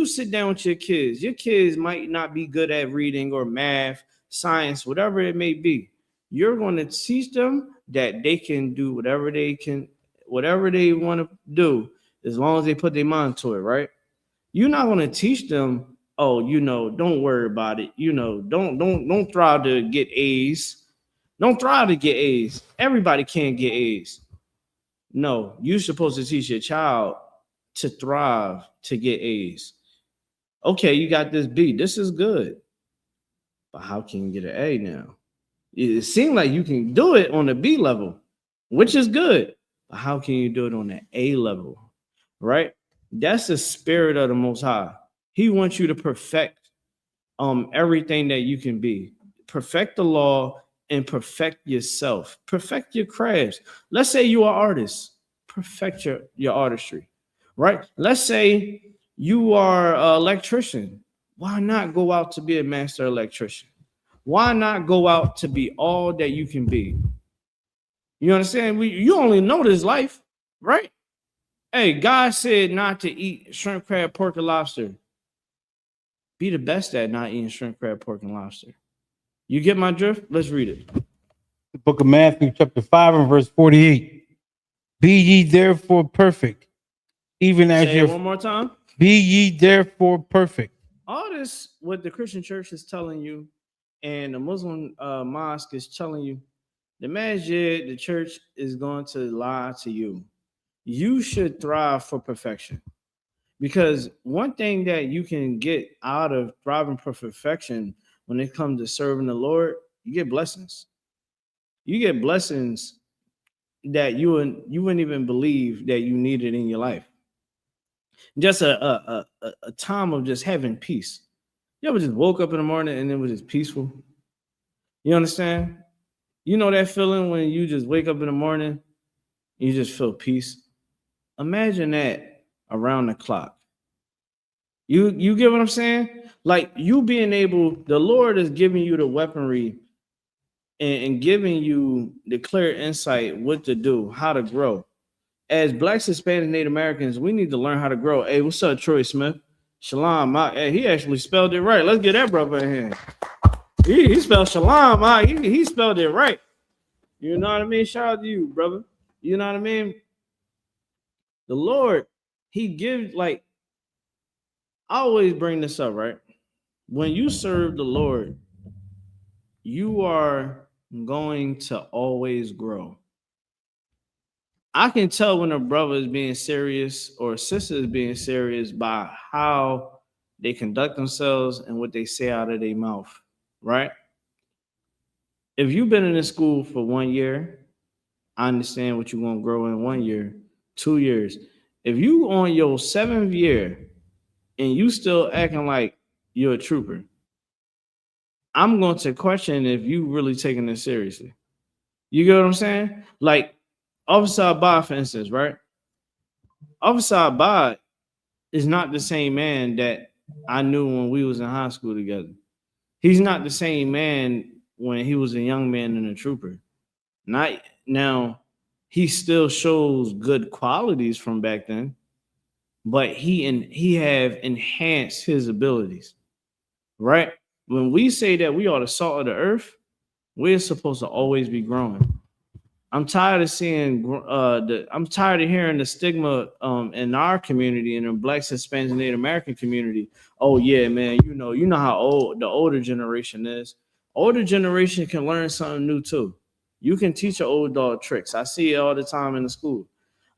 sit down with your kids might not be good at reading or math, science, whatever it may be. You're going to teach them that they can do whatever they want to do, as long as they put their mind to it, right? You're not going to teach them, oh, don't worry about it. Don't try to get A's. Don't try to get A's. Everybody can't get A's. No, you're supposed to teach your child to thrive, to get A's. Okay, you got this B. This is good. But how can you get an A now? It seems like you can do it on the B level, which is good. But how can you do it on the A level? Right? That's the spirit of the Most High. He wants you to perfect everything that you can be. Perfect the law and perfect yourself. Perfect your crafts. Let's say you are an artist. Perfect your artistry. Right? Let's say you are an electrician. Why not go out to be a master electrician? Why not go out to be all that you can be? You understand? You only know this life, right? Hey, God said not to eat shrimp, crab, pork, and lobster. Be the best at not eating shrimp, crab, pork, and lobster. You get my drift? Let's read it. The book of Matthew, chapter 5 and verse 48. Be ye therefore perfect, even as Say it one more time. Be ye therefore perfect. All this, what the Christian church is telling you, and the Muslim mosque is telling you, the masjid, the church is going to lie to you. You should thrive for perfection. Because one thing that you can get out of thriving for perfection when it comes to serving the Lord, you get blessings. You get blessings that you wouldn't even believe that you needed in your life. Just a time of just having peace. You ever just woke up in the morning and it was just peaceful? You understand? You know that feeling when you just wake up in the morning and you just feel peace? Imagine that around the clock. You get what I'm saying? Like you being able, the Lord is giving you the weaponry and giving you the clear insight what to do, how to grow. As Blacks, Hispanic, Native Americans, we need to learn how to grow. Hey, what's up, Troy Smith? Shalom. Hey, he actually spelled it right. Let's get that brother in here. He spelled Shalom. He spelled it right. You know what I mean? Shout out to you, brother. You know what I mean? The Lord, He gives, like, I always bring this up, right? When you serve the Lord, you are going to always grow. I can tell when a brother is being serious or a sister is being serious by how they conduct themselves and what they say out of their mouth, right? If you've been in this school for 1 year, I understand what you're going to grow in 1 year, 2 years. If you on your 7th year and you still acting like you're a trooper, I'm going to question if you really taking this seriously. You get what I'm saying? Like Officer Abad, for instance, right? Officer Abad is not the same man that I knew when we was in high school together. He's not the same man when he was a young man and a trooper. Not now, he still shows good qualities from back then, but he have enhanced his abilities, right? When we say that we are the salt of the earth, we're supposed to always be growing. I'm tired of seeing I'm tired of hearing the stigma in our community and in Blacks, Hispanics, and Native American community. Oh yeah, man, you know how old the older generation is. Older generation can learn something new too. You can teach an old dog tricks. I see it all the time in the school.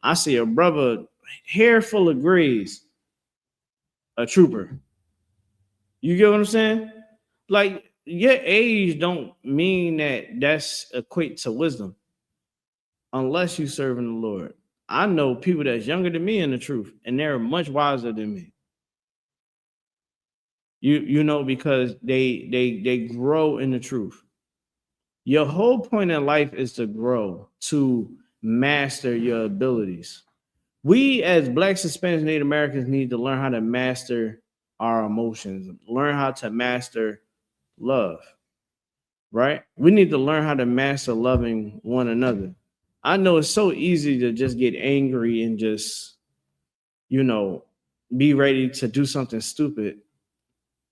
I see a brother hair full of grays, a trooper. You get what I'm saying? Like your age don't mean that's equate to wisdom. Unless you serving the Lord. I know people that's younger than me in the truth, and they're much wiser than me. You know, because they grow in the truth. Your whole point in life is to grow, to master your abilities. We as Blacks, Hispanics, Native Americans need to learn how to master our emotions, learn how to master love, right? We need to learn how to master loving one another. I know it's so easy to just get angry and just, be ready to do something stupid,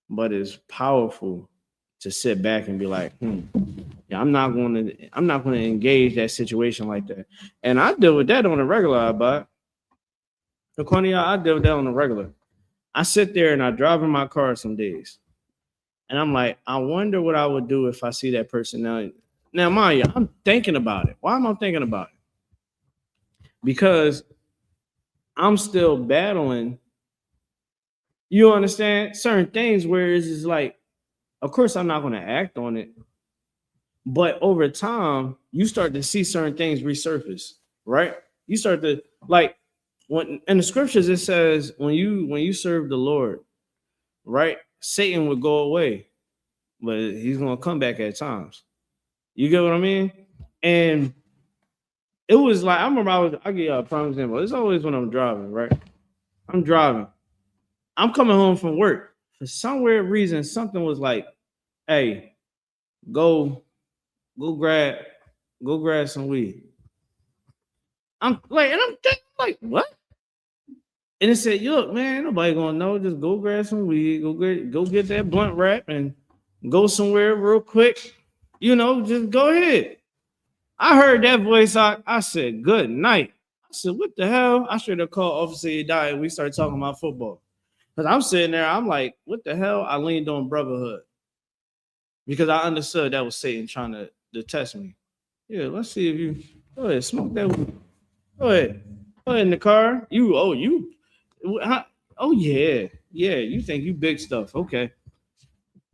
but it's powerful to sit back and be like, yeah, I'm not going to engage that situation like that. And I deal with that on a regular, but according to y'all, I deal with that on a regular. I sit there and I drive in my car some days, and I'm like, I wonder what I would do if I see that person now. Now, mind you, I'm thinking about it. Why am I thinking about it? Because I'm still battling, you understand, certain things where it's just like, of course, I'm not going to act on it. But over time, you start to see certain things resurface, right? You start to, like, when in the scriptures, it says when you serve the Lord, right, Satan would go away, but he's going to come back at times. You get what I mean? And it was like, I remember I'll give you a prime example. It's always when I'm driving, right? I'm driving. I'm coming home from work. For some weird reason, something was like, hey, go grab some weed. I'm like, and I'm thinking, like, what? And it said, look, man, nobody gonna know. Just go grab some weed, go get that blunt wrap and go somewhere real quick. Just go ahead. I heard that voice. I said, good night. I said, what the hell? I should have called Officer Diet and we started talking about football. Because I'm sitting there, I'm like, what the hell? I leaned on brotherhood. Because I understood that was Satan trying to test me. Yeah, let's see if you go ahead, smoke that weed. Go ahead in the car. Oh yeah. You think you big stuff. Okay.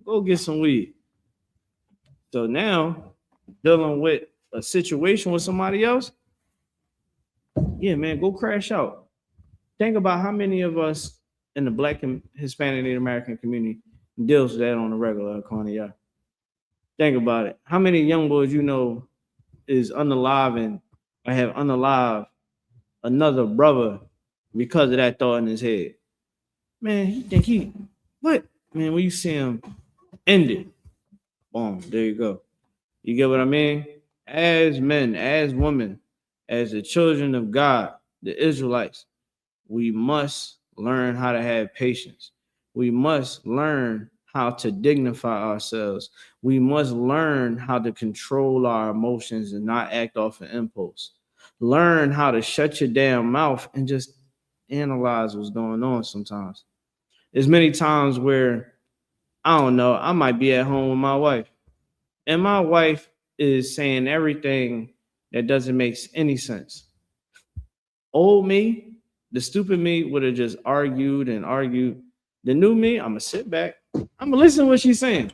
Go get some weed. So now, dealing with a situation with somebody else, yeah, man, go crash out. Think about how many of us in the Black and Hispanic Native American community deals with that on a regular, Cornelia. Think about it. How many young boys is unalive or have unalive another brother because of that thought in his head? Man, he think what? Man, when you see him end it, boom, there you go. You get what I mean? As men, as women, as the children of God, the Israelites, we must learn how to have patience. We must learn how to dignify ourselves. We must learn how to control our emotions and not act off an impulse. Learn how to shut your damn mouth and just analyze what's going on sometimes. There's many times where, I don't know, I might be at home with my wife, and my wife is saying everything that doesn't make any sense. Old me, the stupid me, would have just argued and argued. The new me, I'm going to sit back. I'm going to listen to what she's saying.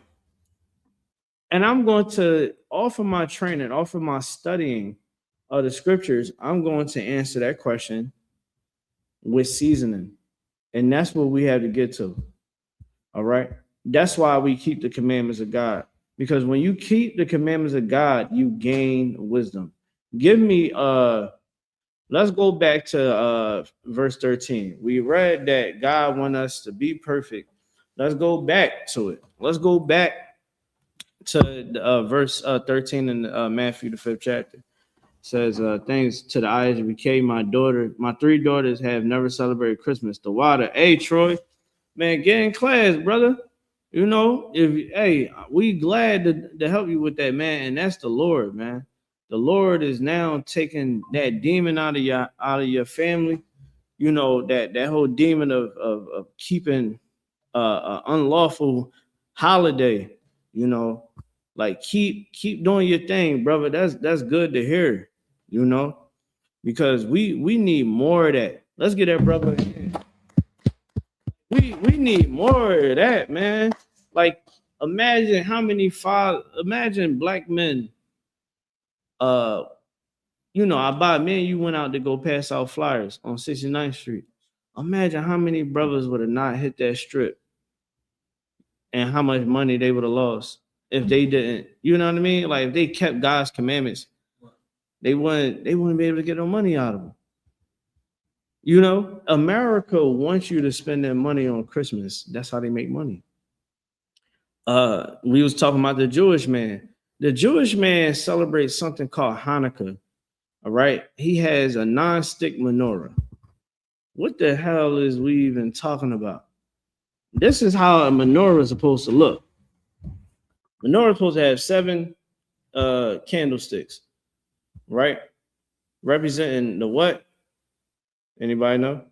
And I'm going to offer my training, offer my studying of the scriptures. I'm going to answer that question with seasoning. And that's what we have to get to. All right. That's why we keep the commandments of God. Because when you keep the commandments of God, you gain wisdom. Give me Let's go back to verse 13. We read that God wants us to be perfect. Let's go back to it. Let's go back to verse 13 in Matthew, the 5th chapter. It says, thanks to the I.S.U.P.K, my 3 daughters have never celebrated Christmas. The water. Hey, Troy, man, get in class, brother. You know, we glad to help you with that, man. And that's the Lord, man. The Lord is now taking that demon out of your family. You know, that whole demon of keeping unlawful holiday. You know, like keep doing your thing, brother. That's good to hear. You know, because we need more of that. Let's get that brother in. We need more of that, man. Like, imagine how many imagine black men. You know, me and you went out to go pass out flyers on 69th Street. Imagine how many brothers would have not hit that strip and how much money they would have lost if they didn't. You know what I mean? Like, if they kept God's commandments, they wouldn't be able to get no money out of them. You know, America wants you to spend their money on Christmas. That's how they make money. We was talking about the Jewish man. The Jewish man celebrates something called Hanukkah. All right. He has a non-stick menorah. What the hell is we even talking about? This is how a menorah is supposed to look. Menorah is supposed to have 7 candlesticks, right? Representing the what? Anybody know?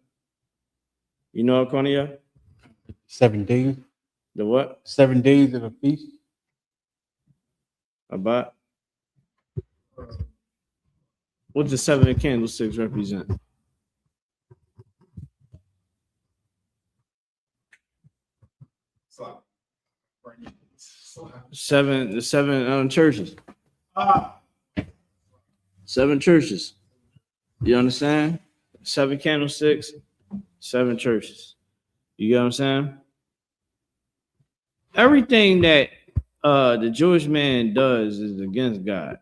You know, Konya? 7 days. The what? 7 days of a feast. About? What the 7 candlesticks represent? The 7 churches. 7 churches. You understand? 7 candlesticks, 7 churches. You get what I'm saying? Everything that the Jewish man does is against God.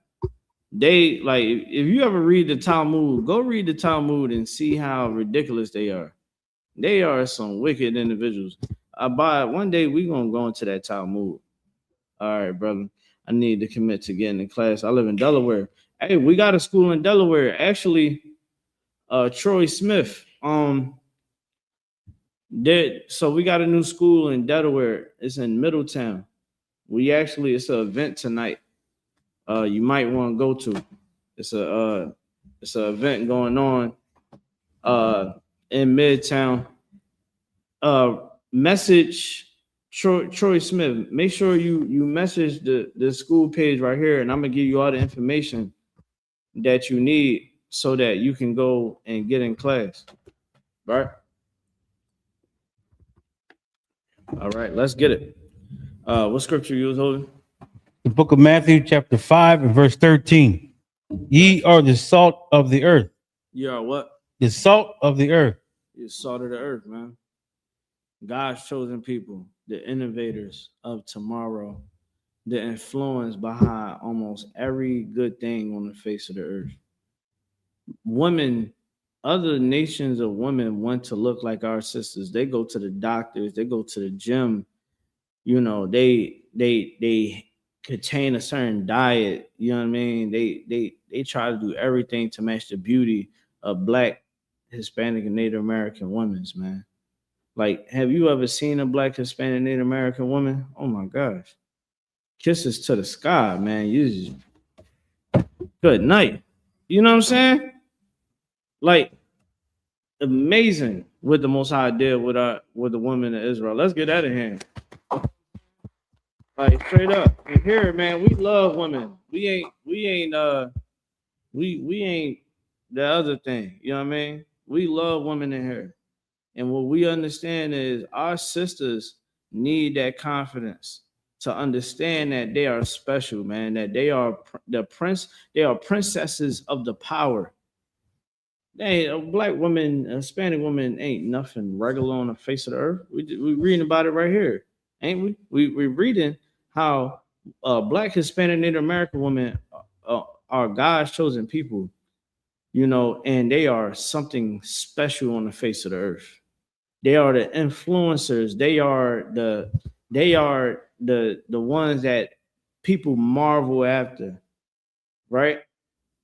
They, like, if you ever read the Talmud, go read the Talmud and see how ridiculous they are. They are some wicked individuals. One day we're gonna go into that Talmud. All right, brother. I need to commit to getting in class. I live in Delaware. Hey, we got a school in Delaware. Actually, Troy Smith. So we got a new school in Delaware. It's in Middletown. It's an event tonight. You might want to go to. It's an event going on in Midtown. Message Troy Smith. Make sure you message the school page right here, and I'm gonna give you all the information that you need so that you can go and get in class. Right? All right, let's get it. What scripture you was holding? The book of Matthew, chapter 5, and verse 13. Ye are the salt of the earth. You are what? The salt of the earth. You're salt of the earth, man. God's chosen people, the innovators of tomorrow, the influence behind almost every good thing on the face of the earth. Women, other nations of women want to look like our sisters. They go to the doctors, they go to the gym. You know, they contain a certain diet. You know what I mean? They try to do everything to match the beauty of Black, Hispanic, and Native American women's, man. Like, have you ever seen a Black, Hispanic, Native American woman? Oh my gosh. Kisses to the sky, man. You just good night. You know what I'm saying? Like, amazing what the Most High did with the women of Israel. Let's get that in hand. Like, straight up. And here, man, we love women. We ain't the other thing. You know what I mean? We love women in here. And what we understand is our sisters need that confidence to understand that they are special, man, that they are they are princesses of the power. Hey, a Black woman, a Hispanic woman ain't nothing regular on the face of the earth. We reading about it right here, ain't we? We reading how Black, Hispanic, Native American women are God's chosen people. you know, and they are something special on the face of the earth. They are the influencers. They are the ones that people marvel after, right?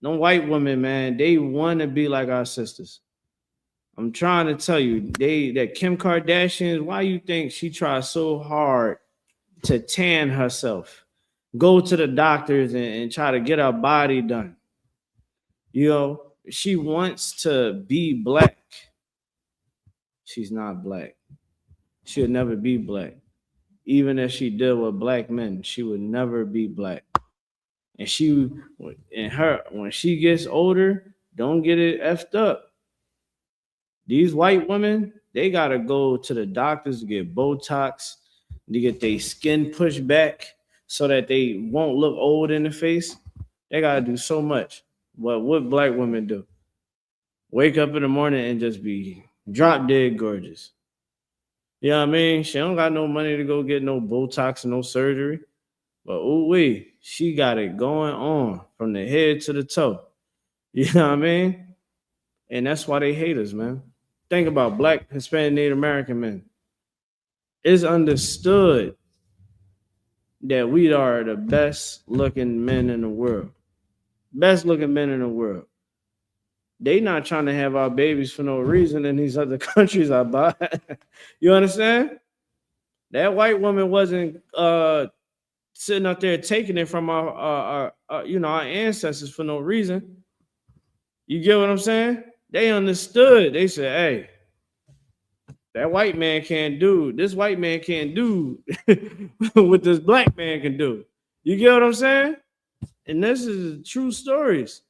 No white women, man, they want to be like our sisters. I'm trying to tell you, that Kim Kardashian, why you think she tries so hard to tan herself, go to the doctors and try to get her body done? You know, she wants to be black. She's not black. She'll never be black. Even if she deal with black men, she would never be black. And when she gets older, don't get it effed up. These white women, they gotta go to the doctors to get Botox, to get their skin pushed back so that they won't look old in the face. They gotta do so much. But what black women do? Wake up in the morning and just be drop dead gorgeous. You know what I mean? She don't got no money to go get no Botox and no surgery. But she got it going on from the head to the toe. You know what I mean? And that's why they hate us, man. Think about Black, Hispanic, Native American men. It's understood that we are the best looking men in the world. Best looking men in the world. They not trying to have our babies for no reason in these other countries I buy. You understand? That white woman wasn't sitting up there taking it from our ancestors for no reason. You get what I'm saying? They understood. They said, hey, that white man can't do. This white man can't do what this black man can do. You get what I'm saying? And this is true stories.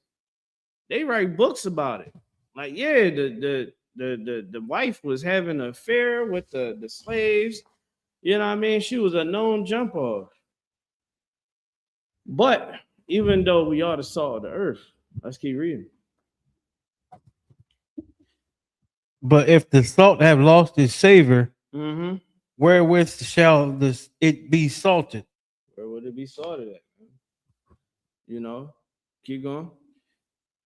They write books about it. Like, yeah, the wife was having an affair with the slaves. You know what I mean? She was a known jump off. But even though we are the salt of the earth, let's keep reading. But if the salt have lost its savor, Mm-hmm. wherewith shall it be salted? Where would it be salted at? You know, keep going.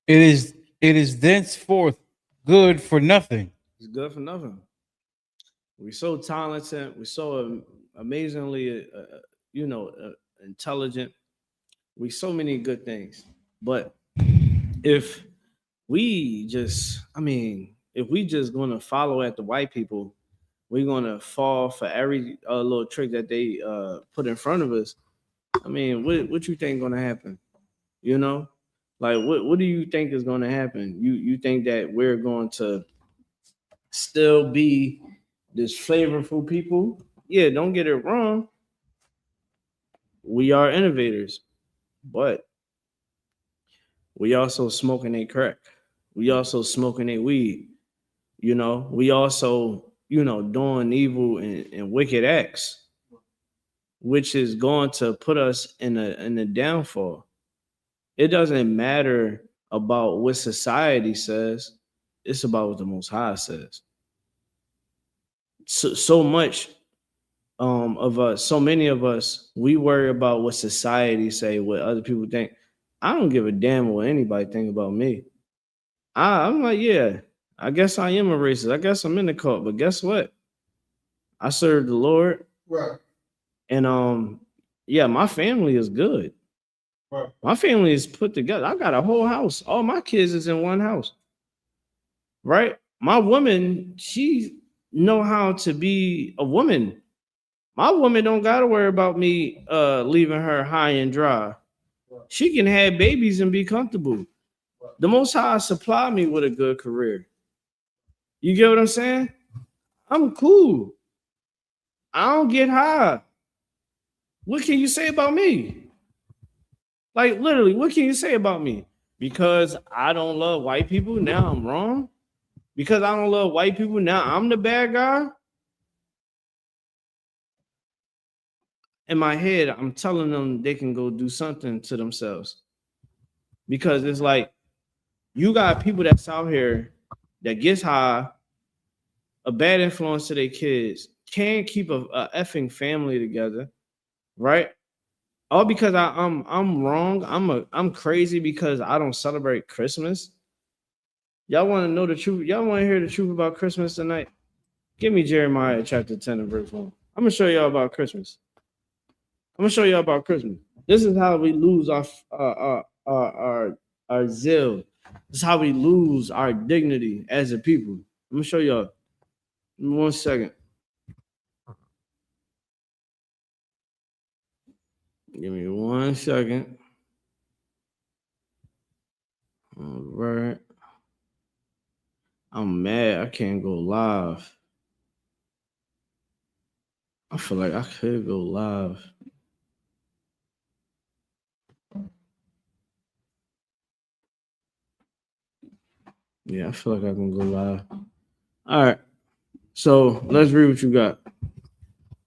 It is thenceforth good for nothing. It's good for nothing. We're so talented. We're so amazingly, intelligent. We so many good things. But if we just gonna follow at the white people, we're gonna fall for every little trick that they put in front of us. I mean, what you think gonna happen? You know, like what do you think is gonna happen? You think that we're going to still be this flavorful people? Yeah, don't get it wrong. We are innovators, but we also smoking a crack. We also smoking a weed. You know, we also, doing evil and wicked acts, which is going to put us in a downfall. It doesn't matter about what society says. It's about what the Most High says. So much of us, so many of us, we worry about what society say, what other people think. I don't give a damn what anybody think about me. I'm like, yeah, I guess I am a racist. I guess I'm in the cult, but guess what? I serve the Lord. Right. And my family is good. Right. My family is put together. I got a whole house. All my kids is in one house. Right? My woman, she know how to be a woman. My woman don't gotta worry about me leaving her high and dry. She can have babies and be comfortable. The Most High supply me with a good career. You get what I'm saying? I'm cool. I don't get high. What can you say about me? Like, literally, what can you say about me? Because I don't love white people, now I'm wrong? Because I don't love white people, now I'm the bad guy? In my head, I'm telling them they can go do something to themselves. Because it's like, you got people that's out here that gets high, a bad influence to their kids, can't keep a effing family together, right? All because I'm wrong. I'm crazy because I don't celebrate Christmas. Y'all want to know the truth? Y'all want to hear the truth about Christmas tonight? Give me Jeremiah chapter 10 and verse 1. I'm gonna show y'all about Christmas. I'm gonna show y'all about Christmas. This is how we lose our zeal. This is how we lose our dignity as a people. I'm gonna show y'all. Give me 1 second. Give me 1 second. All right. I'm mad. I can't go live. I feel like I could go live. Yeah, I feel like I can go live. All right. So let's read what you got.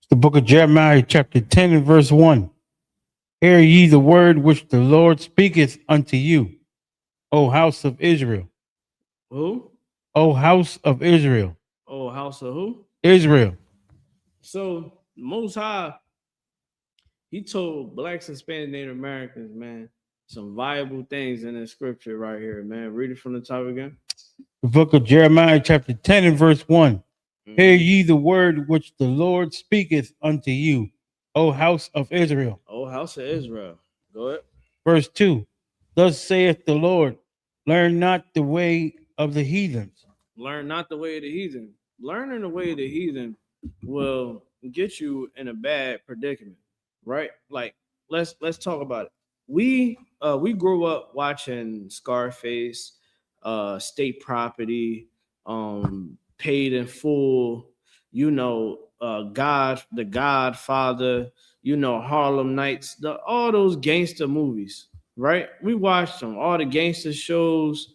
The book of Jeremiah, chapter 10 and verse 1. Hear ye the word which the Lord speaketh unto you, O house of Israel. Who? O house of Israel. Oh, house of who? Israel. So Most High, he told Blacks, Hispanic, Native Americans, man, some viable things in this scripture right here, man. Read it from the top again. The book of Jeremiah, chapter 10 and verse 1. Mhm. Hear ye the word which the Lord speaketh unto you, O house of Israel. Oh, house of Israel. Go ahead. Verse 2. Thus saith the Lord, learn not the way of the heathens. Learn not the way of the heathen. Learning the way of the heathen will get you in a bad predicament, right? Like let's talk about it. We grew up watching Scarface, State Property, Paid in Full, the Godfather, Harlem Nights, all those gangster movies, right? We watched them, all the gangster shows,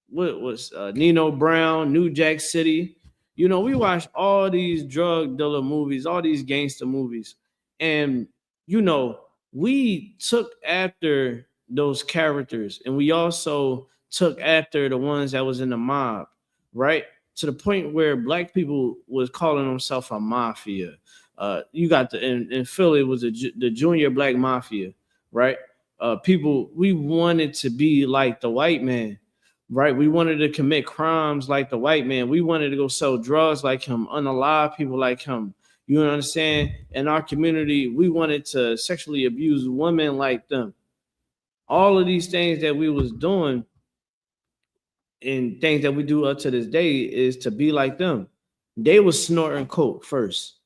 what was Nino Brown, New Jack City. We watched all these drug dealer movies, all these gangster movies, and we took after those characters, and we also took after the ones that was in the mob, right? To the point where black people was calling themselves a mafia. You got in Philly it was the Junior Black Mafia, right? People, we wanted to be like the white man, right? We wanted to commit crimes like the white man. We wanted to go sell drugs like him, unalive people like him. You understand? In our community, we wanted to sexually abuse women like them. All of these things that we was doing and things that we do up to this day is to be like them. They was snorting coke first.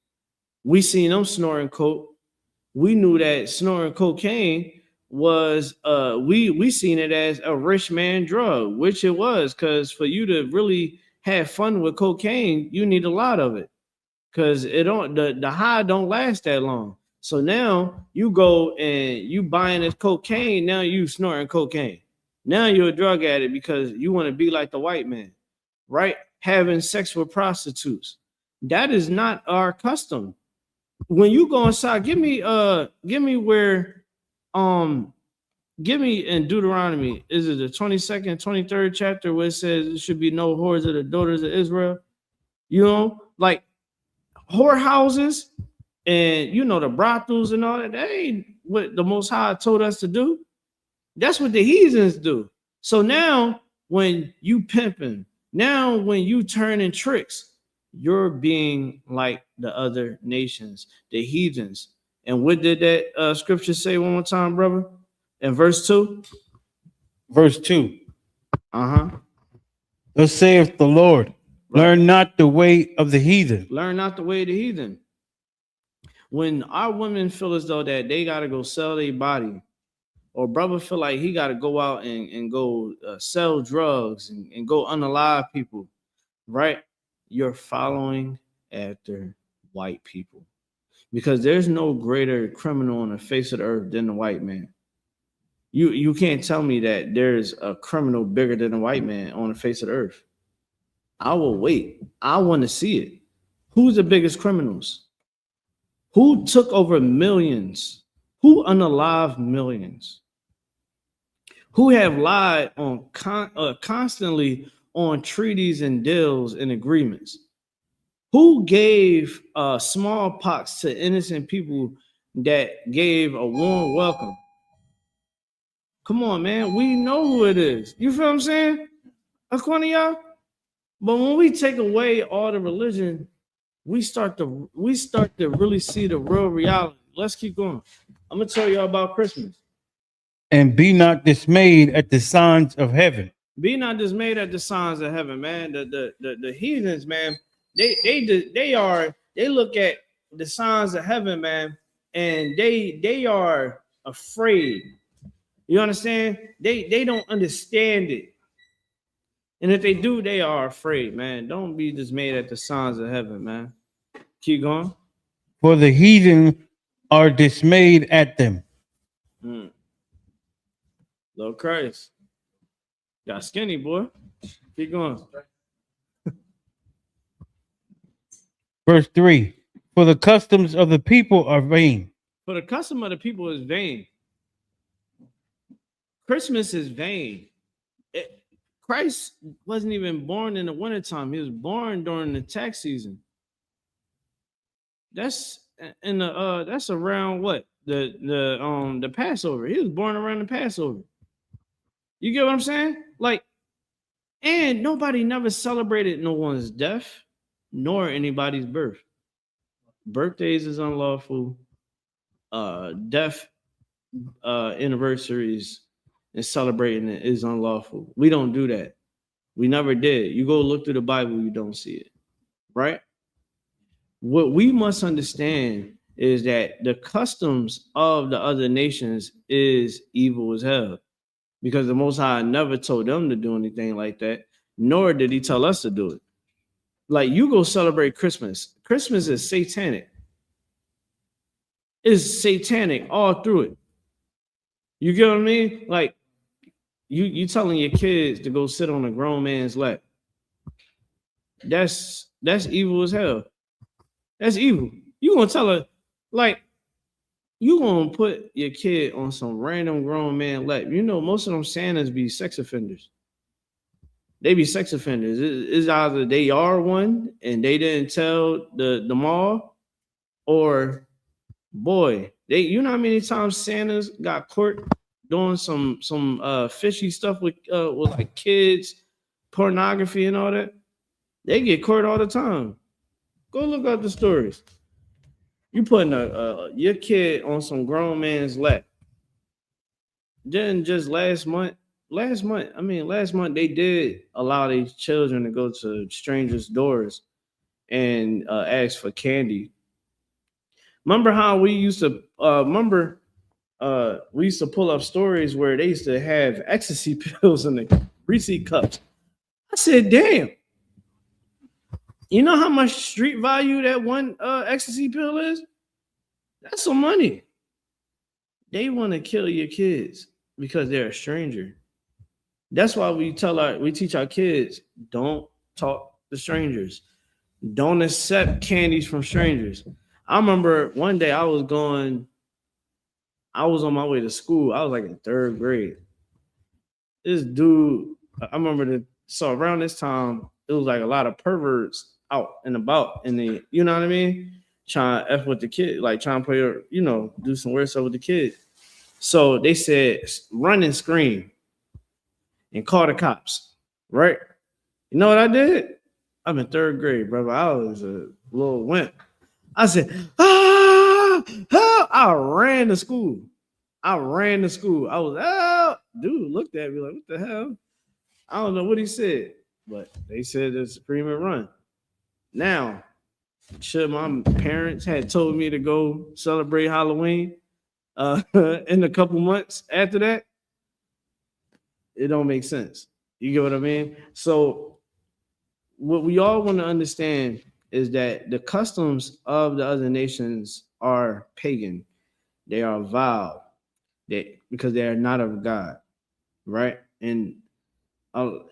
We seen them snorting coke. We knew that snorting cocaine was we seen it as a rich man drug, which it was, because for you to really have fun with cocaine, you need a lot of it, because it don't the high don't last that long. So now you go and you buying this cocaine, now you snorting cocaine. Now you're a drug addict because you want to be like the white man, right? Having sex with prostitutes. That is not our custom. When you go inside, give me where give me in Deuteronomy, is it the 22nd, 23rd chapter where it says there should be no whores of the daughters of Israel? Like whorehouses and the brothels and all that. That ain't what the Most High told us to do. That's what the heathens do. So now when you pimping, now when you turning tricks, you're being like the other nations, the heathens. And what did that scripture say one more time, brother? In verse 2? Verse 2. Uh-huh. Thus saith the Lord, learn not the way of the heathen. Learn not the way of the heathen. When our women feel as though that they got to go sell their body, or brother feel like he got to go out and go sell drugs and go unalive people, right? You're following after white people, because there's no greater criminal on the face of the earth than the white man. You can't tell me that there's a criminal bigger than a white man on the face of the earth. I will wait. I want to see it. Who's the biggest criminals? Who took over millions? Who unalive millions? Who have lied on constantly on treaties and deals and agreements? Who gave smallpox to innocent people that gave a warm welcome? Come on, man. We know who it is. You feel what I'm saying? According to y'all. But when we take away all the religion, we start to really see the real reality. Let's keep going. I'm gonna tell y'all about Christmas. And be not dismayed at the signs of heaven. Be not dismayed at the signs of heaven, man. The heathens, man. They look at the signs of heaven, man, and they are afraid. You understand? They don't understand it. And if they do, they are afraid, man. Don't be dismayed at the signs of heaven, man. Keep going. For the heathen are dismayed at them. Lord Christ. Got skinny, boy. Keep going. Verse 3. For the customs of the people are vain. For the custom of the people is vain. Christmas is vain. Christ wasn't even born in the wintertime. He was born during the tax season. That's that's around what? The Passover. He was born around the Passover. You get what I'm saying? Like, and nobody never celebrated no one's death nor anybody's birth. Birthdays is unlawful. Death anniversaries and celebrating it is unlawful. We don't do that. We never did. You go look through the Bible, you don't see it. Right? What we must understand is that the customs of the other nations is evil as hell, because the Most High never told them to do anything like that, nor did he tell us to do it. Like, you go celebrate Christmas. Christmas is satanic. It's satanic all through it. You get what I mean? Like, you telling your kids to go sit on a grown man's lap. That's evil as hell. That's evil. You gonna tell her, like, you gonna put your kid on some random grown man lap. You know, most of them Santas be sex offenders. They be sex offenders. It's either they are one and they didn't tell the mall, or boy, you know how many times Santas got caught doing some fishy stuff with like kids, pornography and all that. They get caught all the time. Go look up the stories. You putting your kid on some grown man's lap. Then just last month they did allow these children to go to strangers' doors and ask for candy. Remember how we used to we used to pull up stories where they used to have ecstasy pills in the Reese cups. I said, damn. You know how much street value that one ecstasy pill is? That's some money. They want to kill your kids because they're a stranger. That's why we teach our kids, don't talk to strangers. Don't accept candies from strangers. I remember one day I was on my way to school. I was like in 3rd grade. This dude, I remember so around this time, it was like a lot of perverts out and about in the, you know what I mean? Trying to F with the kid, like trying to play, you know, do some weird stuff with the kid. So they said, run and scream and call the cops, right? You know what I did? I'm in 3rd grade, brother. I was a little wimp. I said, help! I ran to school. I was out. Dude looked at me like, what the hell? I don't know what he said, but they said to scream and run. Now, should my parents had told me to go celebrate Halloween in a couple months after that, it don't make sense. You get what I mean? So what we all want to understand is that the customs of the other nations are pagan. They are vile. Because they are not of God, right? And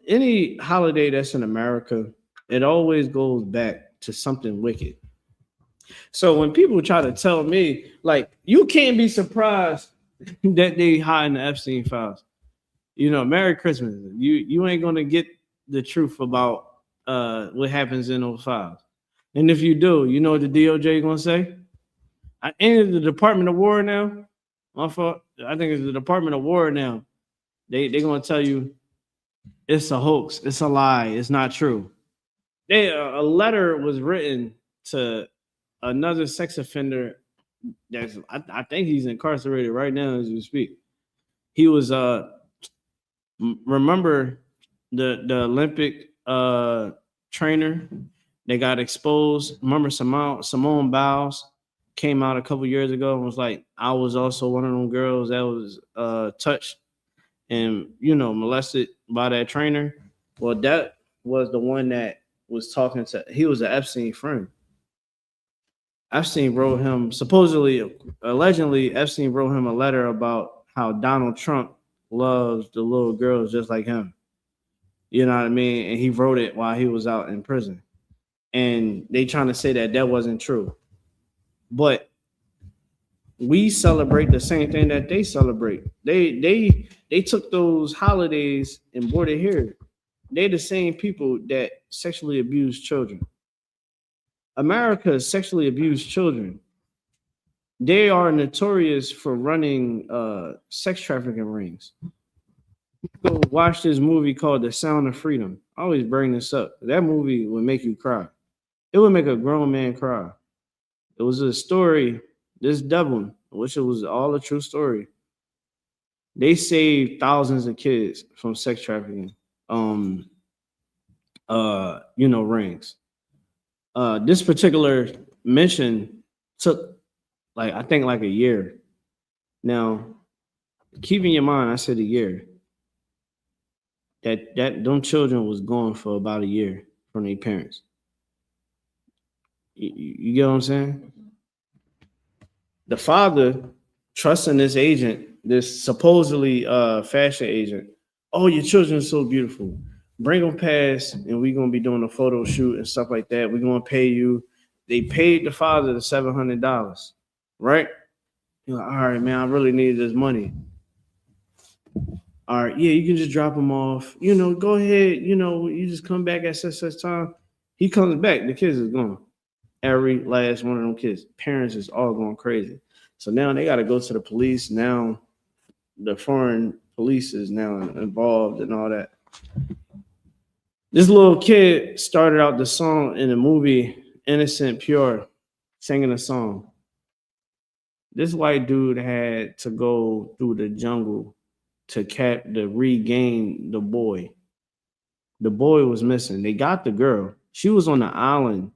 any holiday that's in America, it always goes back to something wicked. So when people try to tell me, like, you can't be surprised that they hiding the Epstein files. You know, Merry Christmas. You ain't gonna get the truth about what happens in those files. And if you do, you know what the DOJ gonna say? I entered the Department of War now. My fault. I think it's the Department of War now. They're gonna tell you it's a hoax, it's a lie, it's not true. A letter was written to another sex offender that's I think he's incarcerated right now as we speak. He was remember the Olympic trainer that got exposed. Remember Simone Biles came out a couple years ago and was like, I was also one of them girls that was touched and molested by that trainer. Well, that was the one that was talking to. He was an Epstein friend. Epstein wrote him, allegedly, Epstein wrote him a letter about how Donald Trump loves the little girls just like him. You know what I mean? And he wrote it while he was out in prison. And they trying to say that wasn't true. But we celebrate the same thing that they celebrate. They took those holidays and brought it here. They're the same people that sexually abuse children. America sexually abused children. They are notorious for running sex trafficking rings. Go watch this movie called The Sound of Freedom. I always bring this up. That movie would make you cry. It would make a grown man cry. It was a story, this devil, which it was all a true story. They saved thousands of kids from sex trafficking, rings. This particular mission took I think a year. Now, keep in your mind, I said a year. That them children was gone for about a year from their parents. You get what I'm saying? The father trusting this agent, this supposedly fashion agent. Oh, your children are so beautiful. Bring them past, and we're gonna be doing a photo shoot and stuff like that. We're gonna pay you. They paid the father the $700, right? You're like, all right, man, I really needed this money. All right, yeah, you can just drop him off. Go ahead. You just come back at such time. He comes back. The kids is gone. Every last one of them kids. Parents is all going crazy. So now they got to go to the police. Now the foreign police is now involved and all that. This little kid started out the song in the movie Innocent Pure, singing a song. This white dude had to go through the jungle to regain the boy. The boy was missing. They got the girl. She was on the island.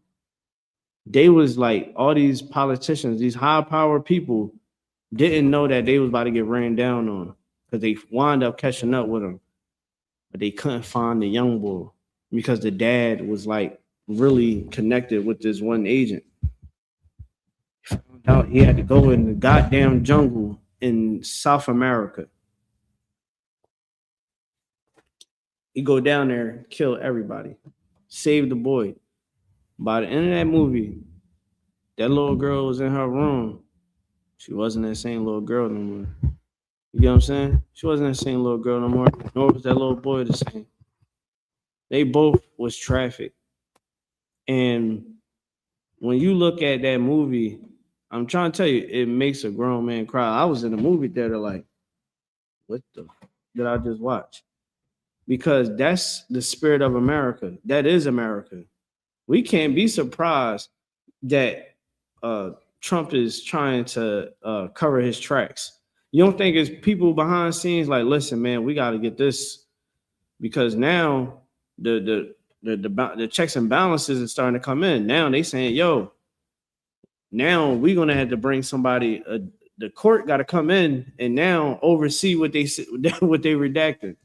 They was like all these politicians, these high-powered people didn't know that they was about to get ran down on because they wound up catching up with them. But they couldn't find the young boy because the dad was really connected with this one agent. Found out he had to go in the goddamn jungle in South America. He go down there, kill everybody, save the boy. By the end of that movie, that little girl was in her room. She wasn't that same little girl no more. You get what I'm saying? She wasn't that same little girl no more, nor was that little boy the same. They both was trafficked. And when you look at that movie, I'm trying to tell you, it makes a grown man cry. I was in the movie theater like, what the did I just watch? Because that's the spirit of America. That is America. We can't be surprised that Trump is trying to cover his tracks. You don't think it's people behind scenes like, listen, man, we got to get this because now the checks and balances are starting to come in. Now they saying, yo, now we're gonna have to bring somebody. The court got to come in and now oversee what they redacted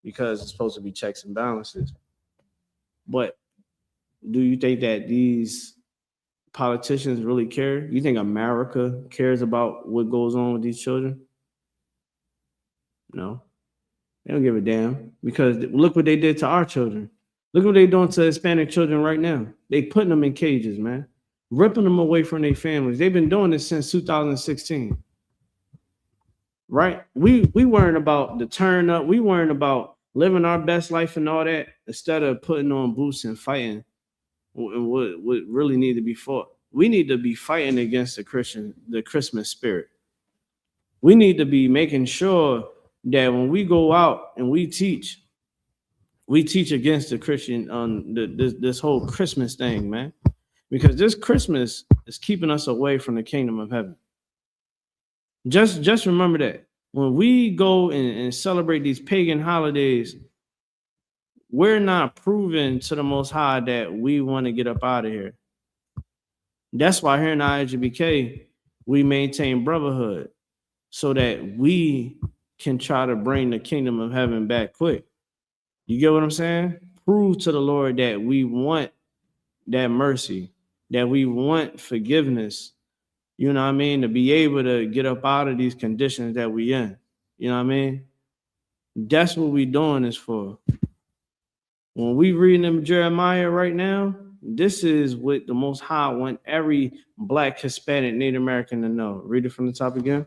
because it's supposed to be checks and balances. But do you think that these politicians really care? You think America cares about what goes on with these children? No, they don't give a damn because look what they did to our children. Look what they're doing to Hispanic children right now. They putting them in cages, man, ripping them away from their families. They've been doing this since 2016. Right? We worrying about the turn up. We worrying about living our best life and all that instead of putting on boots and fighting what really need to be fought. We need to be fighting against the Christmas spirit. We need to be making sure that when we go out and we teach against the Christian on this whole Christmas thing, man, because this Christmas is keeping us away from the kingdom of heaven. Just remember that when we go and celebrate these pagan holidays, we're not proving to the Most High that we want to get up out of here. That's why here in I.S.U.P.K, we maintain brotherhood so that we can try to bring the kingdom of heaven back quick. You get what I'm saying? Prove to the Lord that we want that mercy, that we want forgiveness, you know what I mean, to be able to get up out of these conditions that we in. You know what I mean? That's what we doing this for. When we reading in Jeremiah right now, this is what the Most High want every Black, Hispanic, Native American to know. Read it from the top again.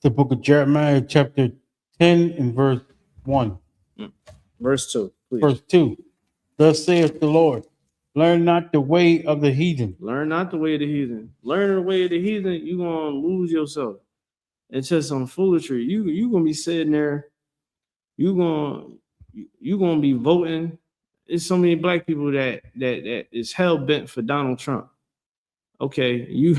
The book of Jeremiah, chapter 10 and verse 1. Verse 2, please. Verse 2. Thus saith the Lord, learn not the way of the heathen. Learn not the way of the heathen. Learn the way of the heathen, you're going to lose yourself. It's just some foolery. You going to be sitting there. You're going to be voting. There's so many Black people that is hell bent for Donald Trump. Okay, you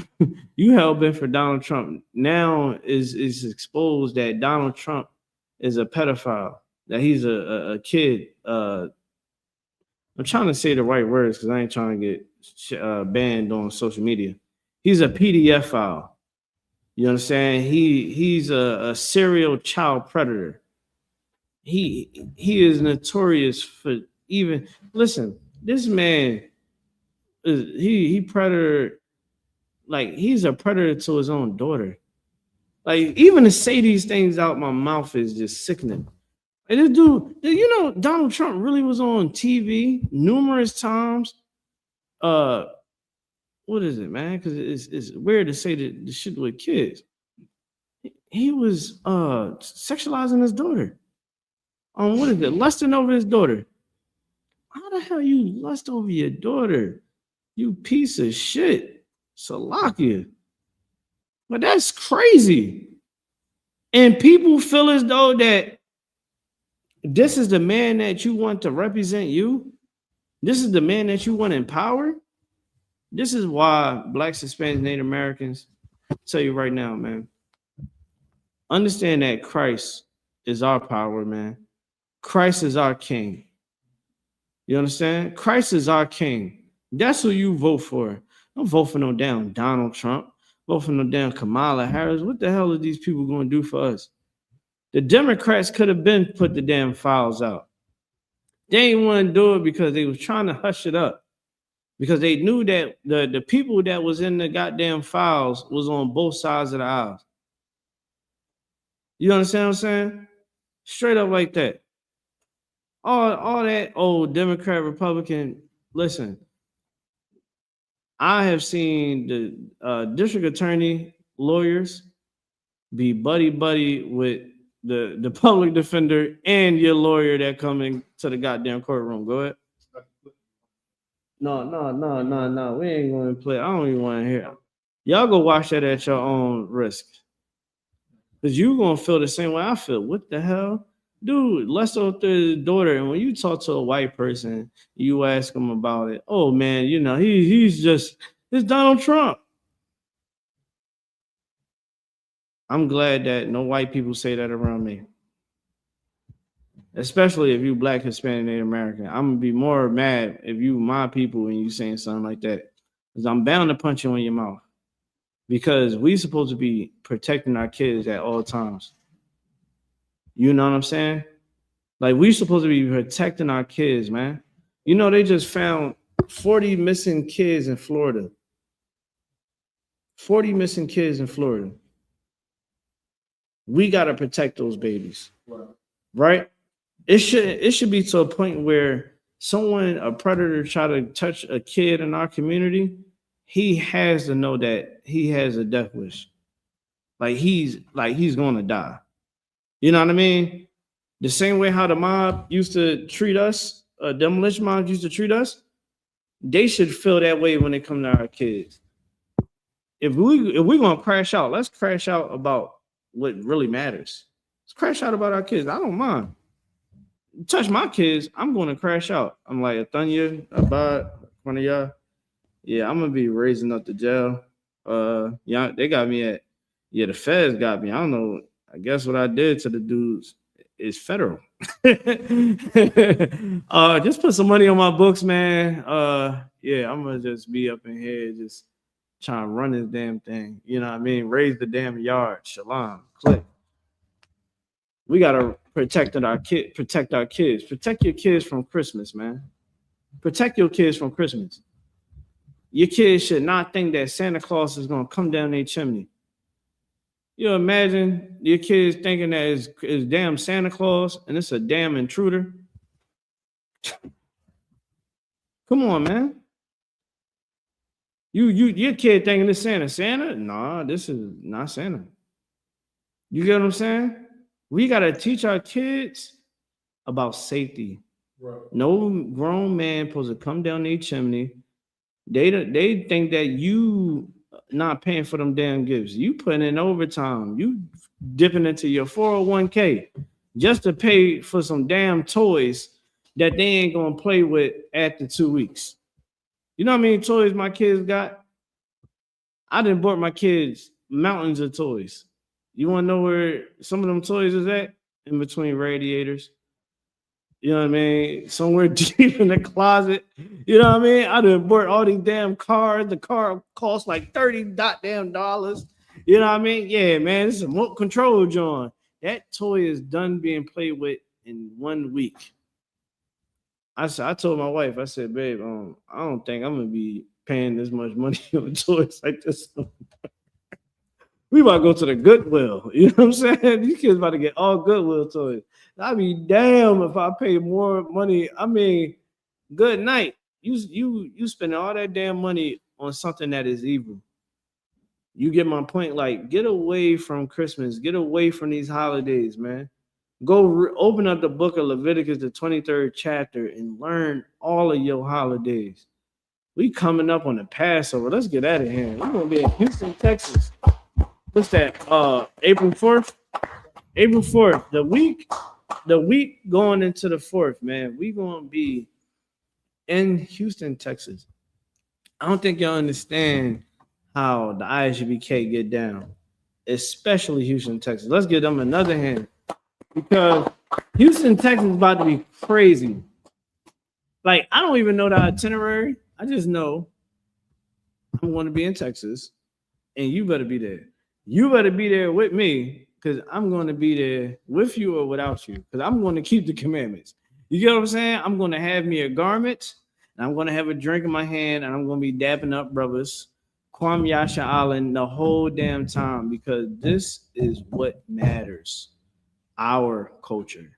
hell bent for Donald Trump. Now is exposed that Donald Trump is a pedophile, that he's a kid. I'm trying to say the right words because I ain't trying to get banned on social media. He's a PDF file. You understand? He's a serial child predator. He is notorious for even listen. This man is he predator, like he's a predator to his own daughter. Like even to say these things out my mouth is just sickening. And this dude, you know, Donald Trump really was on TV numerous times. What is it, man? Because it's weird to say the shit with kids. He was sexualizing his daughter. What is it? Lusting over his daughter. How the hell you lust over your daughter? You piece of shit. Salakia. But that's crazy. And people feel as though that this is the man that you want to represent you. This is the man that you want to empower. This is why Blacks, Hispanics, Native Americans, I'll tell you right now, man. Understand that Christ is our power, man. Christ is our king. You understand? Christ is our king. That's who you vote for. Don't vote for no damn Donald Trump. Vote for no damn Kamala Harris. What the hell are these people going to do for us? The Democrats could have been put the damn files out. They didn't want to do it because they was trying to hush it up. Because they knew that the people that was in the goddamn files was on both sides of the aisle. You understand what I'm saying? Straight up like that. All that old Democrat, Republican, listen, I have seen the district attorney lawyers be buddy with the public defender and your lawyer that come into the goddamn courtroom. Go ahead. No. We ain't going to play. I don't even want to hear. Y'all go watch that at your own risk. Because you're going to feel the same way I feel. What the hell? Dude, let's go through his daughter. And when you talk to a white person, you ask him about it. Oh, man, you know, it's Donald Trump. I'm glad that no white people say that around me. Especially if you Black, Hispanic, Native American. I'm going to be more mad if you my people and you saying something like that. Because I'm bound to punch you in your mouth. Because we supposed to be protecting our kids at all times. You know what I'm saying? Like, we supposed to be protecting our kids, man. You know, they just found 40 missing kids in Florida. 40 missing kids in Florida. We got to protect those babies. Right? It should be to a point where a predator try to touch a kid in our community, he has to know that he has a death wish. Like he's going to die. You know what I mean? The same way how the mob used to treat us, demolition mobs used to treat us, they should feel that way when they come to our kids. If we're going to crash out, let's crash out about what really matters. Let's crash out about our kids. I don't mind. Touch my kids, I'm going to crash out. I'm like, Athanya, Abad, one of y'all. Yeah, I'm gonna be raising up the jail. Yeah, they got me at. Yeah, the feds got me. I don't know. I guess what I did to the dudes is federal. Just put some money on my books, man. Yeah, I'm gonna just be up in here just trying to run this damn thing. You know what I mean? Raise the damn yard. Shalom. Click. We gotta protect our kids. Protect your kids from Christmas, man. Protect your kids from Christmas. Your kids should not think that Santa Claus is gonna come down their chimney. You know, imagine your kids thinking that it's damn Santa Claus and it's a damn intruder. Come on, man. Your kid thinking it's Santa. Santa? Nah, this is not Santa. You get what I'm saying? We gotta teach our kids about safety. Right. No grown man supposed to come down their chimney. They think that you not paying for them damn gifts. You putting in overtime. You dipping into your 401k just to pay for some damn toys that they ain't gonna play with after 2 weeks. You know how many toys my kids got? I done bought my kids mountains of toys. You want to know where some of them toys is at? In between radiators. You know what I mean? Somewhere deep in the closet. You know what I mean? I done bought all these damn cars. The car cost like $30. You know what I mean? Yeah, man, this is a remote control, John. That toy is done being played with in 1 week. I told my wife, I said, babe, I don't think I'm gonna be paying this much money on toys like this. We about to go to the Goodwill. You know what I'm saying? These kids about to get all Goodwill toys. I'd be damn if I pay more money. I mean, good night. You spending all that damn money on something that is evil. You get my point? Like, get away from Christmas. Get away from these holidays, man. Go open up the book of Leviticus, the 23rd chapter, and learn all of your holidays. We coming up on the Passover. Let's get out of here. We're gonna be in Houston, Texas. What's that? April 4th? April 4th. The week going into the 4th, man. We gonna be in Houston, Texas. I don't think y'all understand how the I.S.U.P.K get down, especially Houston, Texas. Let's give them another hand. Because Houston, Texas is about to be crazy. Like, I don't even know the itinerary. I just know I'm going to be in Texas, and you better be there. You better be there with me, because I'm going to be there with you or without you, because I'm going to keep the commandments. You get what I'm saying? I'm going to have me a garment, and I'm going to have a drink in my hand, and I'm going to be dapping up brothers, Kwam Yasha Allen, the whole damn time, because this is what matters. Our culture.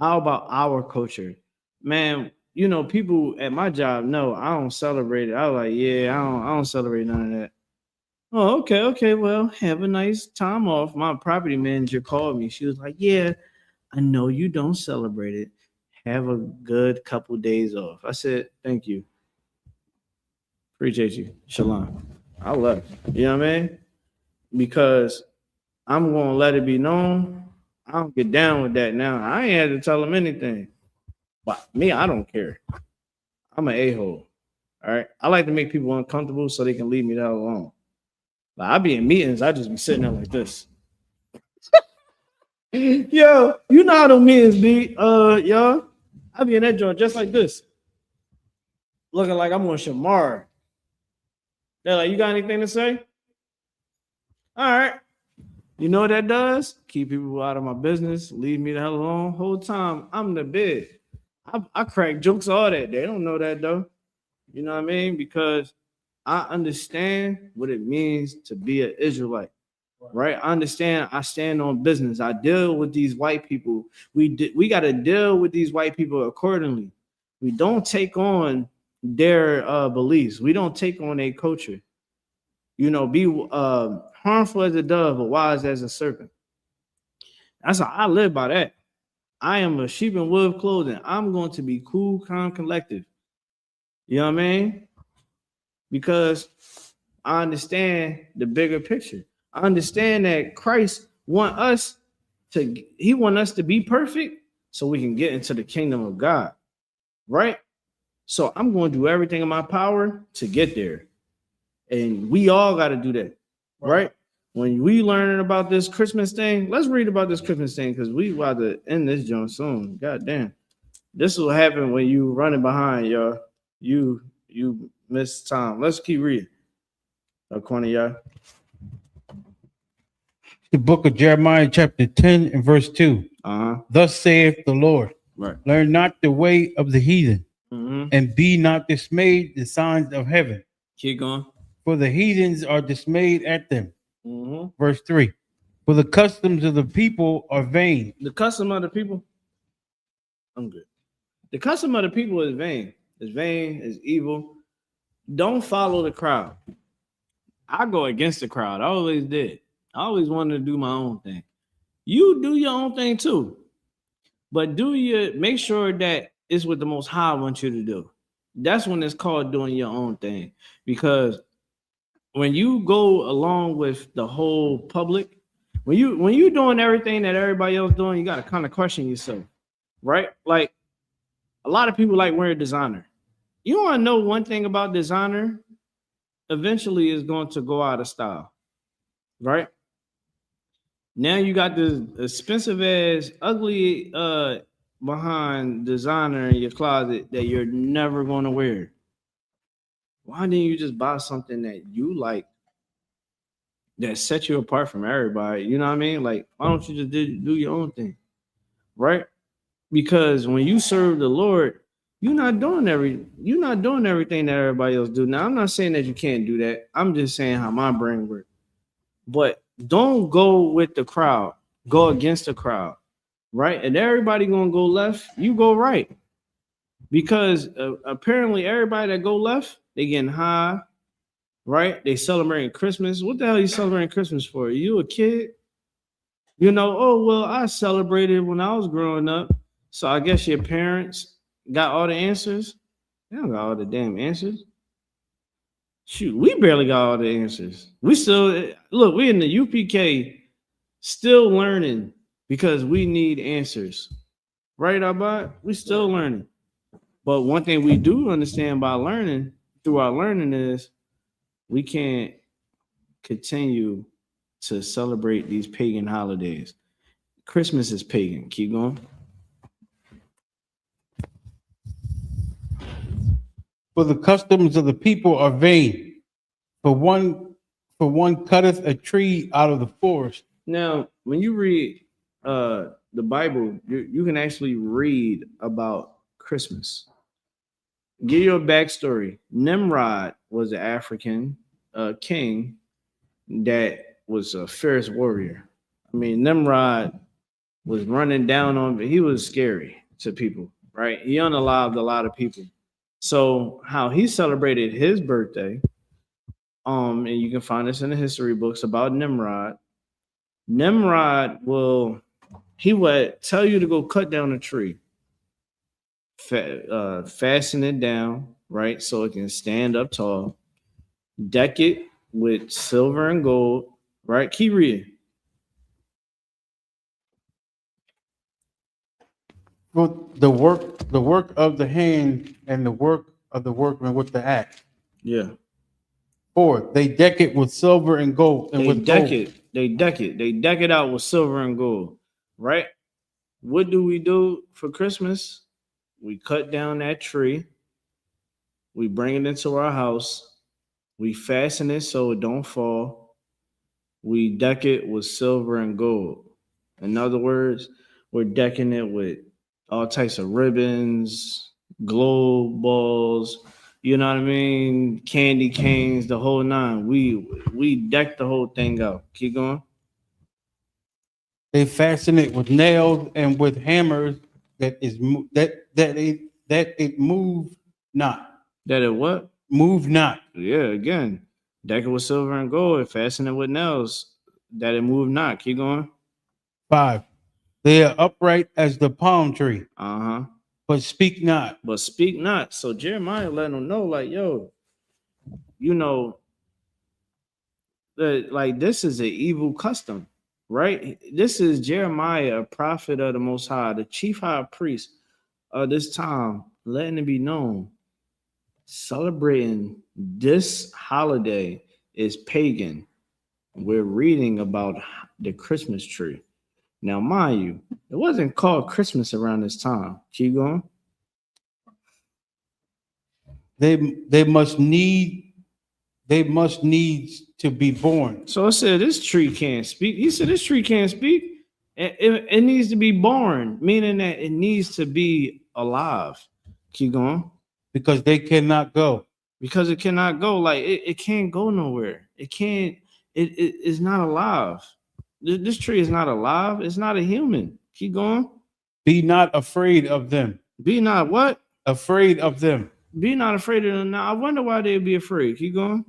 How about our culture? Man, you know, people at my job know I don't celebrate it. I was like, yeah, I don't celebrate none of that. Oh, okay. Well, have a nice time off. My property manager called me. She was like, yeah, I know you don't celebrate it. Have a good couple days off. I said, thank you. Appreciate you. Shalom. I love it. You know what I mean? Because I'm going to let it be known. I don't get down with that now. I ain't had to tell them anything. But me, I don't care. I'm an a-hole. All right. I like to make people uncomfortable so they can leave me that alone. Like, I be in meetings, I just be sitting there like this. Yo, you know how them meetings be, y'all. I be in that joint just like this. Looking like I'm on Shamar. They're like, you got anything to say? All right. You know what that does? Keep people out of my business. Leave me the hell alone. Whole time, I'm the bid. I crack jokes all that. They don't know that, though. You know what I mean? Because I understand what it means to be an Israelite, right? I understand. I stand on business. I deal with these white people. We got to deal with these white people accordingly. We don't take on their beliefs. We don't take on their culture. You know, be harmful as a dove, but wise as a serpent. That's how I live by that. I am a sheep in wolf clothing. I'm going to be cool, calm, collective. You know what I mean? Because I understand the bigger picture. I understand that Christ wants us he want us to be perfect so we can get into the kingdom of God, right? So I'm going to do everything in my power to get there. And we all got to do that, right? When we learning about this Christmas thing, let's read about this Christmas thing because we about to end this joint soon. God damn. This will happen when you running behind, y'all. You miss time. Let's keep reading. According to y'all. The book of Jeremiah, chapter 10 and verse 2. Thus saith the Lord, Right. learn not the way of the heathen, Mm-hmm. and be not dismayed the signs of heaven. Keep going. For the heathens are dismayed at them. Mm-hmm. Verse 3. For the customs of the people are vain. The custom of the people, I'm good. The custom of the people is vain. It's vain, it's evil. Don't follow the crowd. I go against the crowd. I always did. I always wanted to do my own thing. You do your own thing too. But make sure that it's what the Most High wants you to do. That's when it's called doing your own thing. Because when you go along with the whole public, when you doing everything that everybody else doing, you got to kind of question yourself, right? Like a lot of people like wearing designer. You want to know one thing about designer? Eventually, it's going to go out of style, right? Now you got this expensive ass, ugly behind designer in your closet that you're never going to wear. Why didn't you just buy something that you like that set you apart from everybody? You know what I mean? Like, why don't you just do your own thing, right? Because when you serve the Lord, you're not doing everything that everybody else do. Now, I'm not saying that you can't do that. I'm just saying how my brain works. But don't go with the crowd. Go against the crowd, right? And everybody gonna go left, you go right. Because apparently everybody that go left, they getting high, right? They celebrating Christmas. What the hell are you celebrating Christmas for? Are you a kid? You know, oh, well, I celebrated when I was growing up. So I guess your parents got all the answers. They don't got all the damn answers. Shoot, we barely got all the answers. We still look, we in the UPK still learning because we need answers. Right, Abad? We still learning. But one thing we do understand by learning through our learning is we can't continue to celebrate these pagan holidays. Christmas is pagan. Keep going. For the customs of the people are vain. For one cutteth a tree out of the forest. Now, when you read the Bible, you can actually read about Christmas. Give you a backstory. Nimrod was an African king that was a fierce warrior. I mean, Nimrod was running down on, he was scary to people, right? He unalived a lot of people. So how he celebrated his birthday, and you can find this in the history books about Nimrod. Nimrod he would tell you to go cut down a tree, fasten it down, right? So it can stand up tall, deck it with silver and gold, right? Keep reading. For the work of the hand and the work of the workman with the axe. Yeah. 4, they deck it with silver and gold. And They with deck gold. it. They deck it. They deck it out with silver and gold, right? What do we do for Christmas? We cut down that tree. We bring it into our house. We fasten it so it don't fall. We deck it with silver and gold. In other words, we're decking it with all types of ribbons, glow balls, you know what I mean? Candy canes, the whole nine. We deck the whole thing out. Keep going. They fasten it with nails and with hammers that it move not. That it what? Move not. Yeah, again. Deck it with silver and gold and fasten it with nails that it move not. Keep going. 5, they are upright as the palm tree, Uh-huh. but speak not. But speak not. So Jeremiah letting them know, like, yo, you know, that like this is an evil custom. right? This is Jeremiah, a prophet of the Most High, the chief high priest of this time, letting it be known, celebrating this holiday is pagan. We're reading about the Christmas tree. Now, mind you, it wasn't called Christmas around this time. Keep going. They must needs to be born. So it said this tree can't speak. He said this tree can't speak. It needs to be born, meaning that it needs to be alive. Keep going. Because they cannot go. Because it cannot go. Like it can't go nowhere. It can't. It's not alive. This tree is not alive. It's not a human. Keep going. Be not afraid of them. Be not what? Afraid of them. Be not afraid of them. Now I wonder why they'd be afraid. Keep going.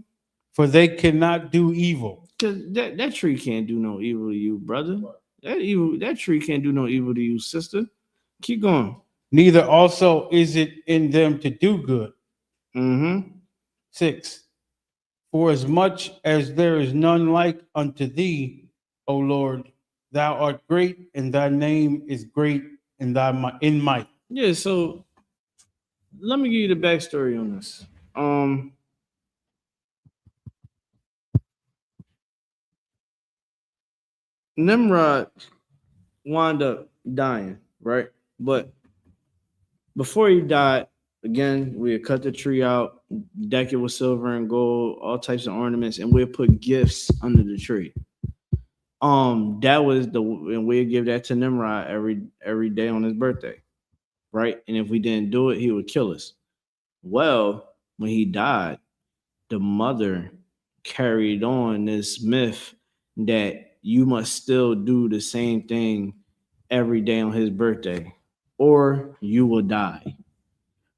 For they cannot do evil. Because that tree can't do no evil to you, brother. That tree can't do no evil to you, sister. Keep going. Neither also is it in them to do good. 6. For as much as there is none like unto thee, O Lord, thou art great, and thy name is great in might. Yeah, so let me give you the backstory on this. Nimrod wound up dying, right? But before he died, again, we had cut the tree out, deck it with silver and gold, all types of ornaments, and we'd put gifts under the tree. That was and we'd give that to Nimrod every day on his birthday, right? And if we didn't do it, he would kill us. Well, when he died, the mother carried on this myth that you must still do the same thing every day on his birthday, or you will die.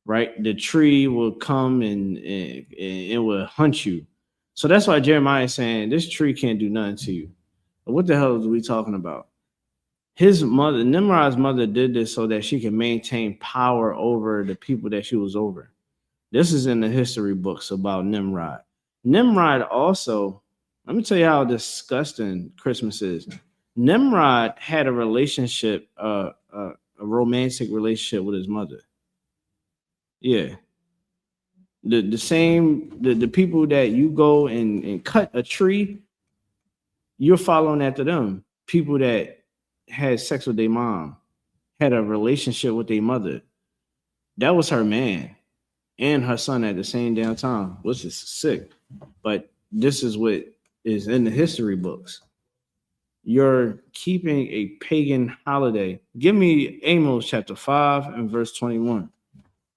Right? The tree will come and it will hunt you. So that's why Jeremiah is saying this tree can't do nothing to you. What the hell are we talking about? His mother, Nimrod's mother, did this so that she could maintain power over the people that she was over. This is in the history books about Nimrod. Nimrod also, let me tell you how disgusting Christmas is. Nimrod had a relationship, a romantic relationship with his mother. Yeah. The people that you go and cut a tree, you're following after them. People that had sex with their mom, had a relationship with their mother. That was her man and her son at the same damn time, which is sick. But this is what is in the history books. You're keeping a pagan holiday. Give me Amos chapter 5 and verse 21.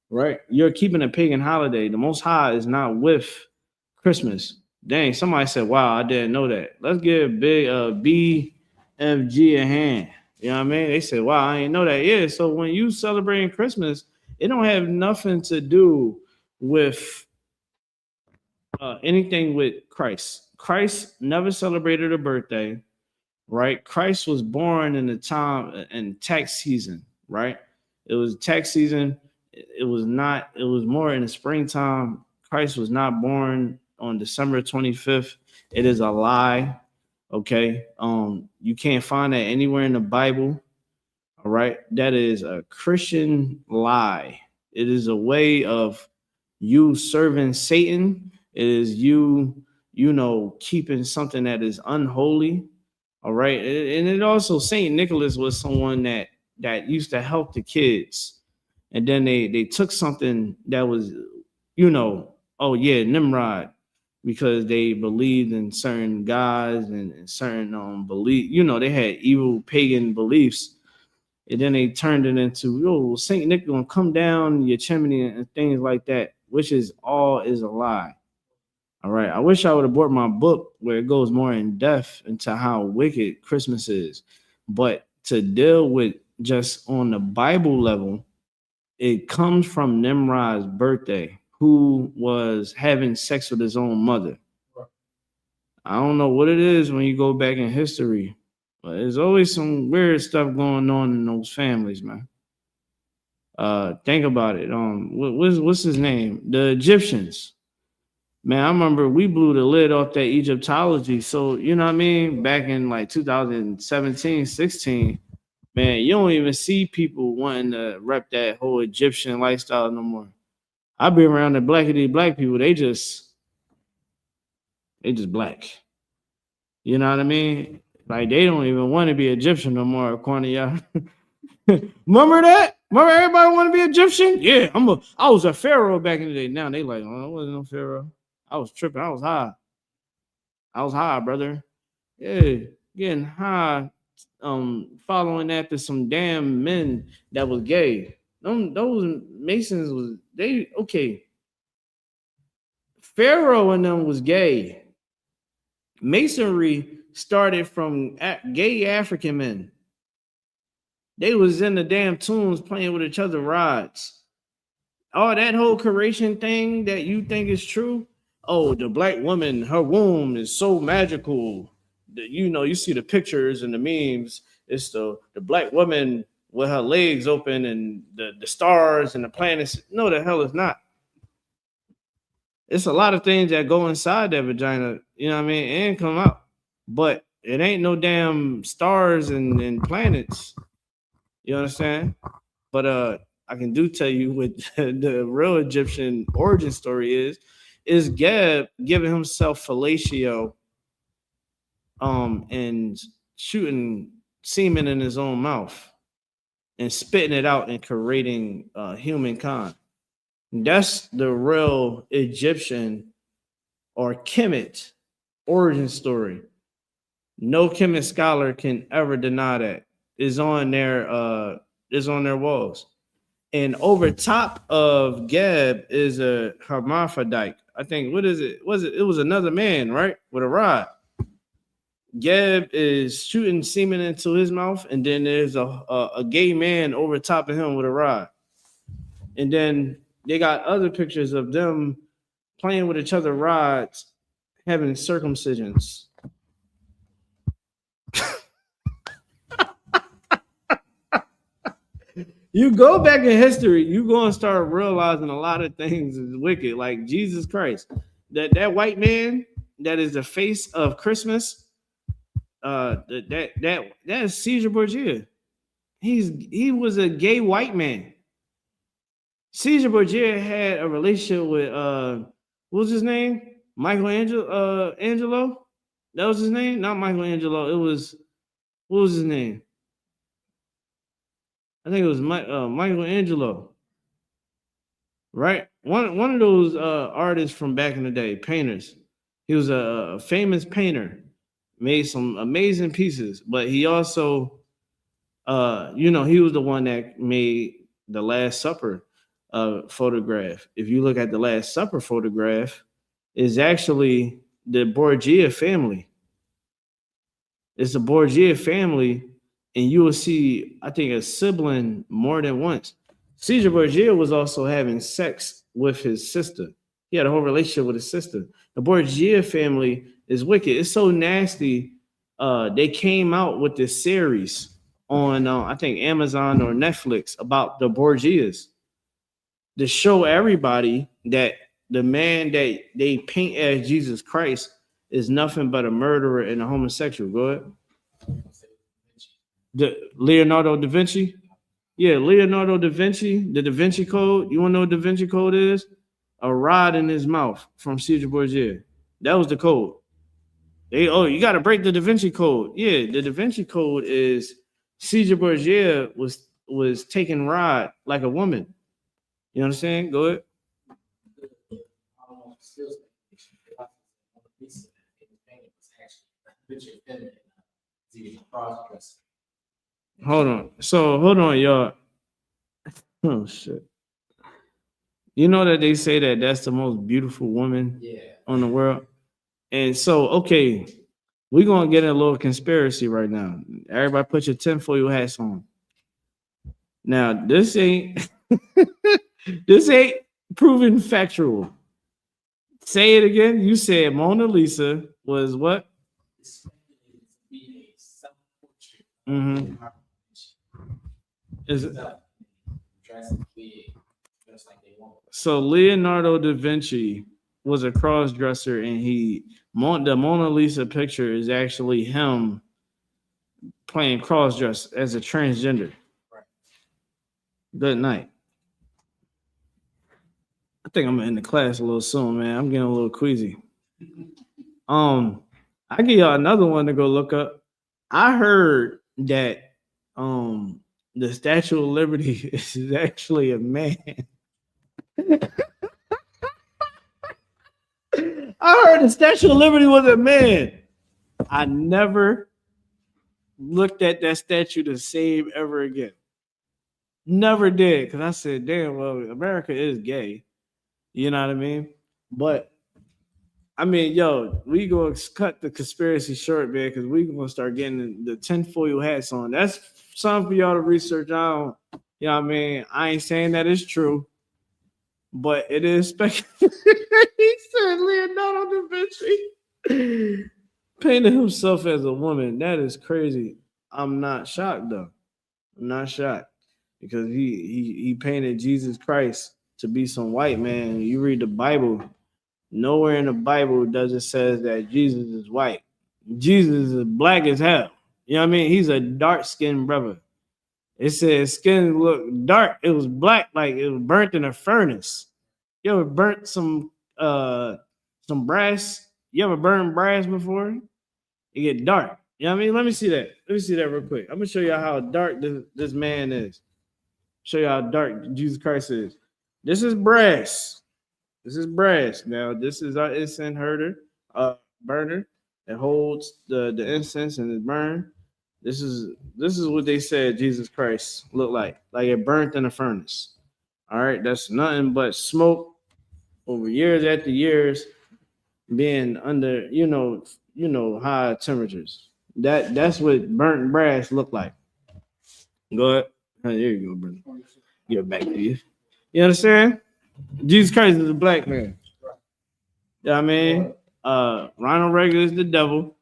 Right? You're keeping a pagan holiday. The Most High is not with Christmas. Dang, somebody said, wow, I didn't know that. Let's give big BFG a hand. You know what I mean? They said, wow, I didn't know that. Yeah, so when you celebrating Christmas, it don't have nothing to do with anything with Christ. Christ never celebrated a birthday, right? Christ was born in the time in tax season, right? It was tax season. It was more in the springtime. Christ was not born on December 25th. It is a lie. Okay. You can't find that anywhere in the Bible. All right. That is a Christian lie. It is a way of you serving Satan. It is you keeping something that is unholy. All right. And it also, Saint Nicholas was someone that used to help the kids. And then they took something that was, Nimrod, because they believed in certain gods and certain belief. They had evil pagan beliefs. And then they turned it into, Saint Nick gonna come down your chimney and things like that, which is a lie. All right. I wish I would have bought my book where it goes more in depth into how wicked Christmas is. But to deal with just on the Bible level, it comes from Nimrod's birthday, who was having sex with his own mother. I don't know what it is when you go back in history, but there's always some weird stuff going on in those families, man. Think about it. What's his name? The Egyptians. Man, I remember we blew the lid off that Egyptology. So, you know what I mean? Back in like 2017, 16, man, you don't even see people wanting to rep that whole Egyptian lifestyle no more. I be around the black people, they just black. You know what I mean? Like they don't even want to be Egyptian no more, according to y'all. Remember that? Remember everybody want to be Egyptian? Yeah, I was a pharaoh back in the day. Now they like, oh, I wasn't no pharaoh. I was tripping. I was high. Brother. Yeah, getting high, following after some damn men that was gay. Those Masons was they okay. Pharaoh and them was gay. Masonry started from gay African men. They was in the damn tombs playing with each other rods. Oh, that whole creation thing that you think is true. Oh, the black woman, her womb is so magical. You know, you see the pictures and the memes. It's the black woman with her legs open and the stars and the planets. No, the hell it's not. It's a lot of things that go inside that vagina, you know what I mean, and come out. But it ain't no damn stars and planets. You understand? But I can tell you what the real Egyptian origin story is Geb giving himself fellatio and shooting semen in his own mouth and spitting it out and creating humankind. That's the real Egyptian or Kemet origin story. No Kemet scholar can ever deny that. Is on their walls. And over top of Geb is a hermaphrodite. I think, what is it? It was another man, right? With a rod. Geb is shooting semen into his mouth, and then there's a gay man over top of him with a rod. And then they got other pictures of them playing with each other rods, having circumcisions. You go back in history, you going to start realizing a lot of things is wicked. Like Jesus Christ, that white man that is the face of Christmas. That is Caesar Borgia. He was a gay white man. Caesar Borgia had a relationship with what was his name? Angelo. That was his name, not Michelangelo. It was, what was his name? I think it was Michelangelo, right? One of those artists from back in the day, painters. He was a famous painter, made some amazing pieces, but he also, he was the one that made the Last Supper photograph. If you look at the Last Supper photograph, is actually the Borgia family. It's the Borgia family. And you will see, I think, a sibling more than once. Caesar Borgia was also having sex with his sister. He had a whole relationship with his sister. The Borgia family is wicked. It's so nasty. They came out with this series on, I think, Amazon or Netflix about the Borgias to show everybody that the man that they paint as Jesus Christ is nothing but a murderer and a homosexual. Go ahead. The Leonardo da Vinci? Yeah, Leonardo da Vinci, the Da Vinci Code. You want to know what Da Vinci Code is? A rod in his mouth from Caesar Borgia. That was the code. You got to break the Da Vinci Code. Yeah, the Da Vinci Code is Caesar Borgia was taking rod like a woman. You understand? Go ahead. Hold on, y'all. Oh shit! You know that they say that that's the most beautiful woman on the world, and so okay, we're gonna get in a little conspiracy right now. Everybody, put your tinfoil hats on. Now, this ain't proven factual. Say it again. You said Mona Lisa was what? Mm-hmm. Is it? So Leonardo da Vinci was a cross dresser, and the Mona Lisa picture is actually him playing cross dress as a transgender. Good night. I think I'm gonna end the class a little soon, man. I'm getting a little queasy. I give y'all another one to go look up. I heard that the Statue of Liberty is actually a man. I heard the Statue of Liberty was a man. I never looked at that statue the same ever again. Never did, because I said, damn, well, America is gay. You know what I mean? But I mean, yo, we gonna cut the conspiracy short, man, because we gonna start getting the tinfoil hats on. That's something for y'all to research on. You know what I mean? I ain't saying that it's true, but it is speculative. He said Leonardo da Vinci painted himself as a woman. That is crazy. I'm not shocked though. I'm not shocked because he painted Jesus Christ to be some white man. You read the Bible. Nowhere in the Bible does it say that Jesus is white. Jesus is black as hell. You know what I mean? He's a dark-skinned brother. It says skin looked dark. It was black, like it was burnt in a furnace. You ever burnt some brass? You ever burned brass before? It get dark. You know what I mean? Let me see that. Let me see that real quick. I'm gonna show y'all how dark this man is. Show you how dark Jesus Christ is. This is brass. This is brass. Now, this is our incense burner that holds the incense and it burn. This is what they said Jesus Christ looked like it burnt in a furnace. All right, that's nothing but smoke over years after years, being under high temperatures. That's what burnt brass looked like. Go ahead. Oh, there you go, brother. Get it back to you. You understand? Jesus Christ is a black man. You know what I mean? Ronald Reagan is the devil.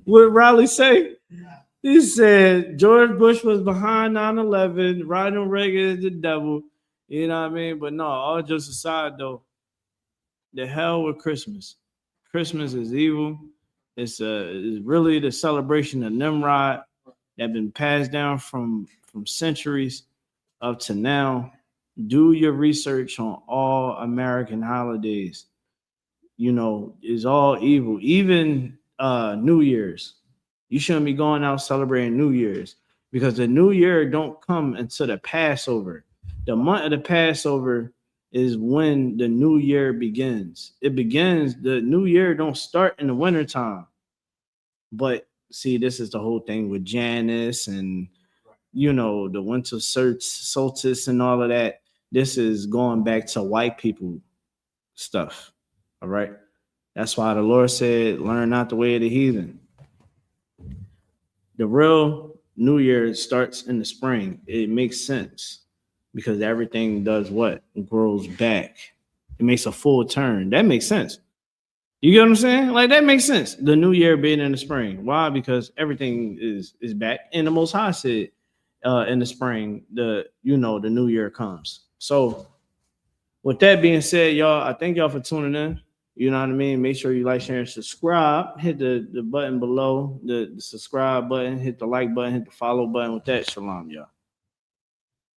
What did Riley say? He said George Bush was behind 9/11. Ronald Reagan is the devil. You know what I mean? But no, all jokes aside, though, the hell with Christmas. Christmas is evil. It's really the celebration of Nimrod that been passed down from centuries up to now. Do your research on all American holidays. You know, it's all evil. Even New Year's. You shouldn't be going out celebrating New Year's because the New Year don't come until the Passover. The month of the Passover is when the New Year begins. The New Year don't start in the wintertime. But see, this is the whole thing with Janus and, the winter solstice and all of that. This is going back to white people stuff. All right. That's why the Lord said, learn not the way of the heathen. The real New Year starts in the spring. It makes sense because everything does what? It grows back. It makes a full turn. That makes sense. You get what I'm saying? Like, that makes sense. The New Year being in the spring. Why? Because everything is back. And the Most High said in the spring, the New Year comes. So with that being said, y'all, I thank y'all for tuning in. You know what I mean? Make sure you like, share, and subscribe. Hit the button below, the subscribe button, hit the like button, hit the follow button. With that, shalom, y'all.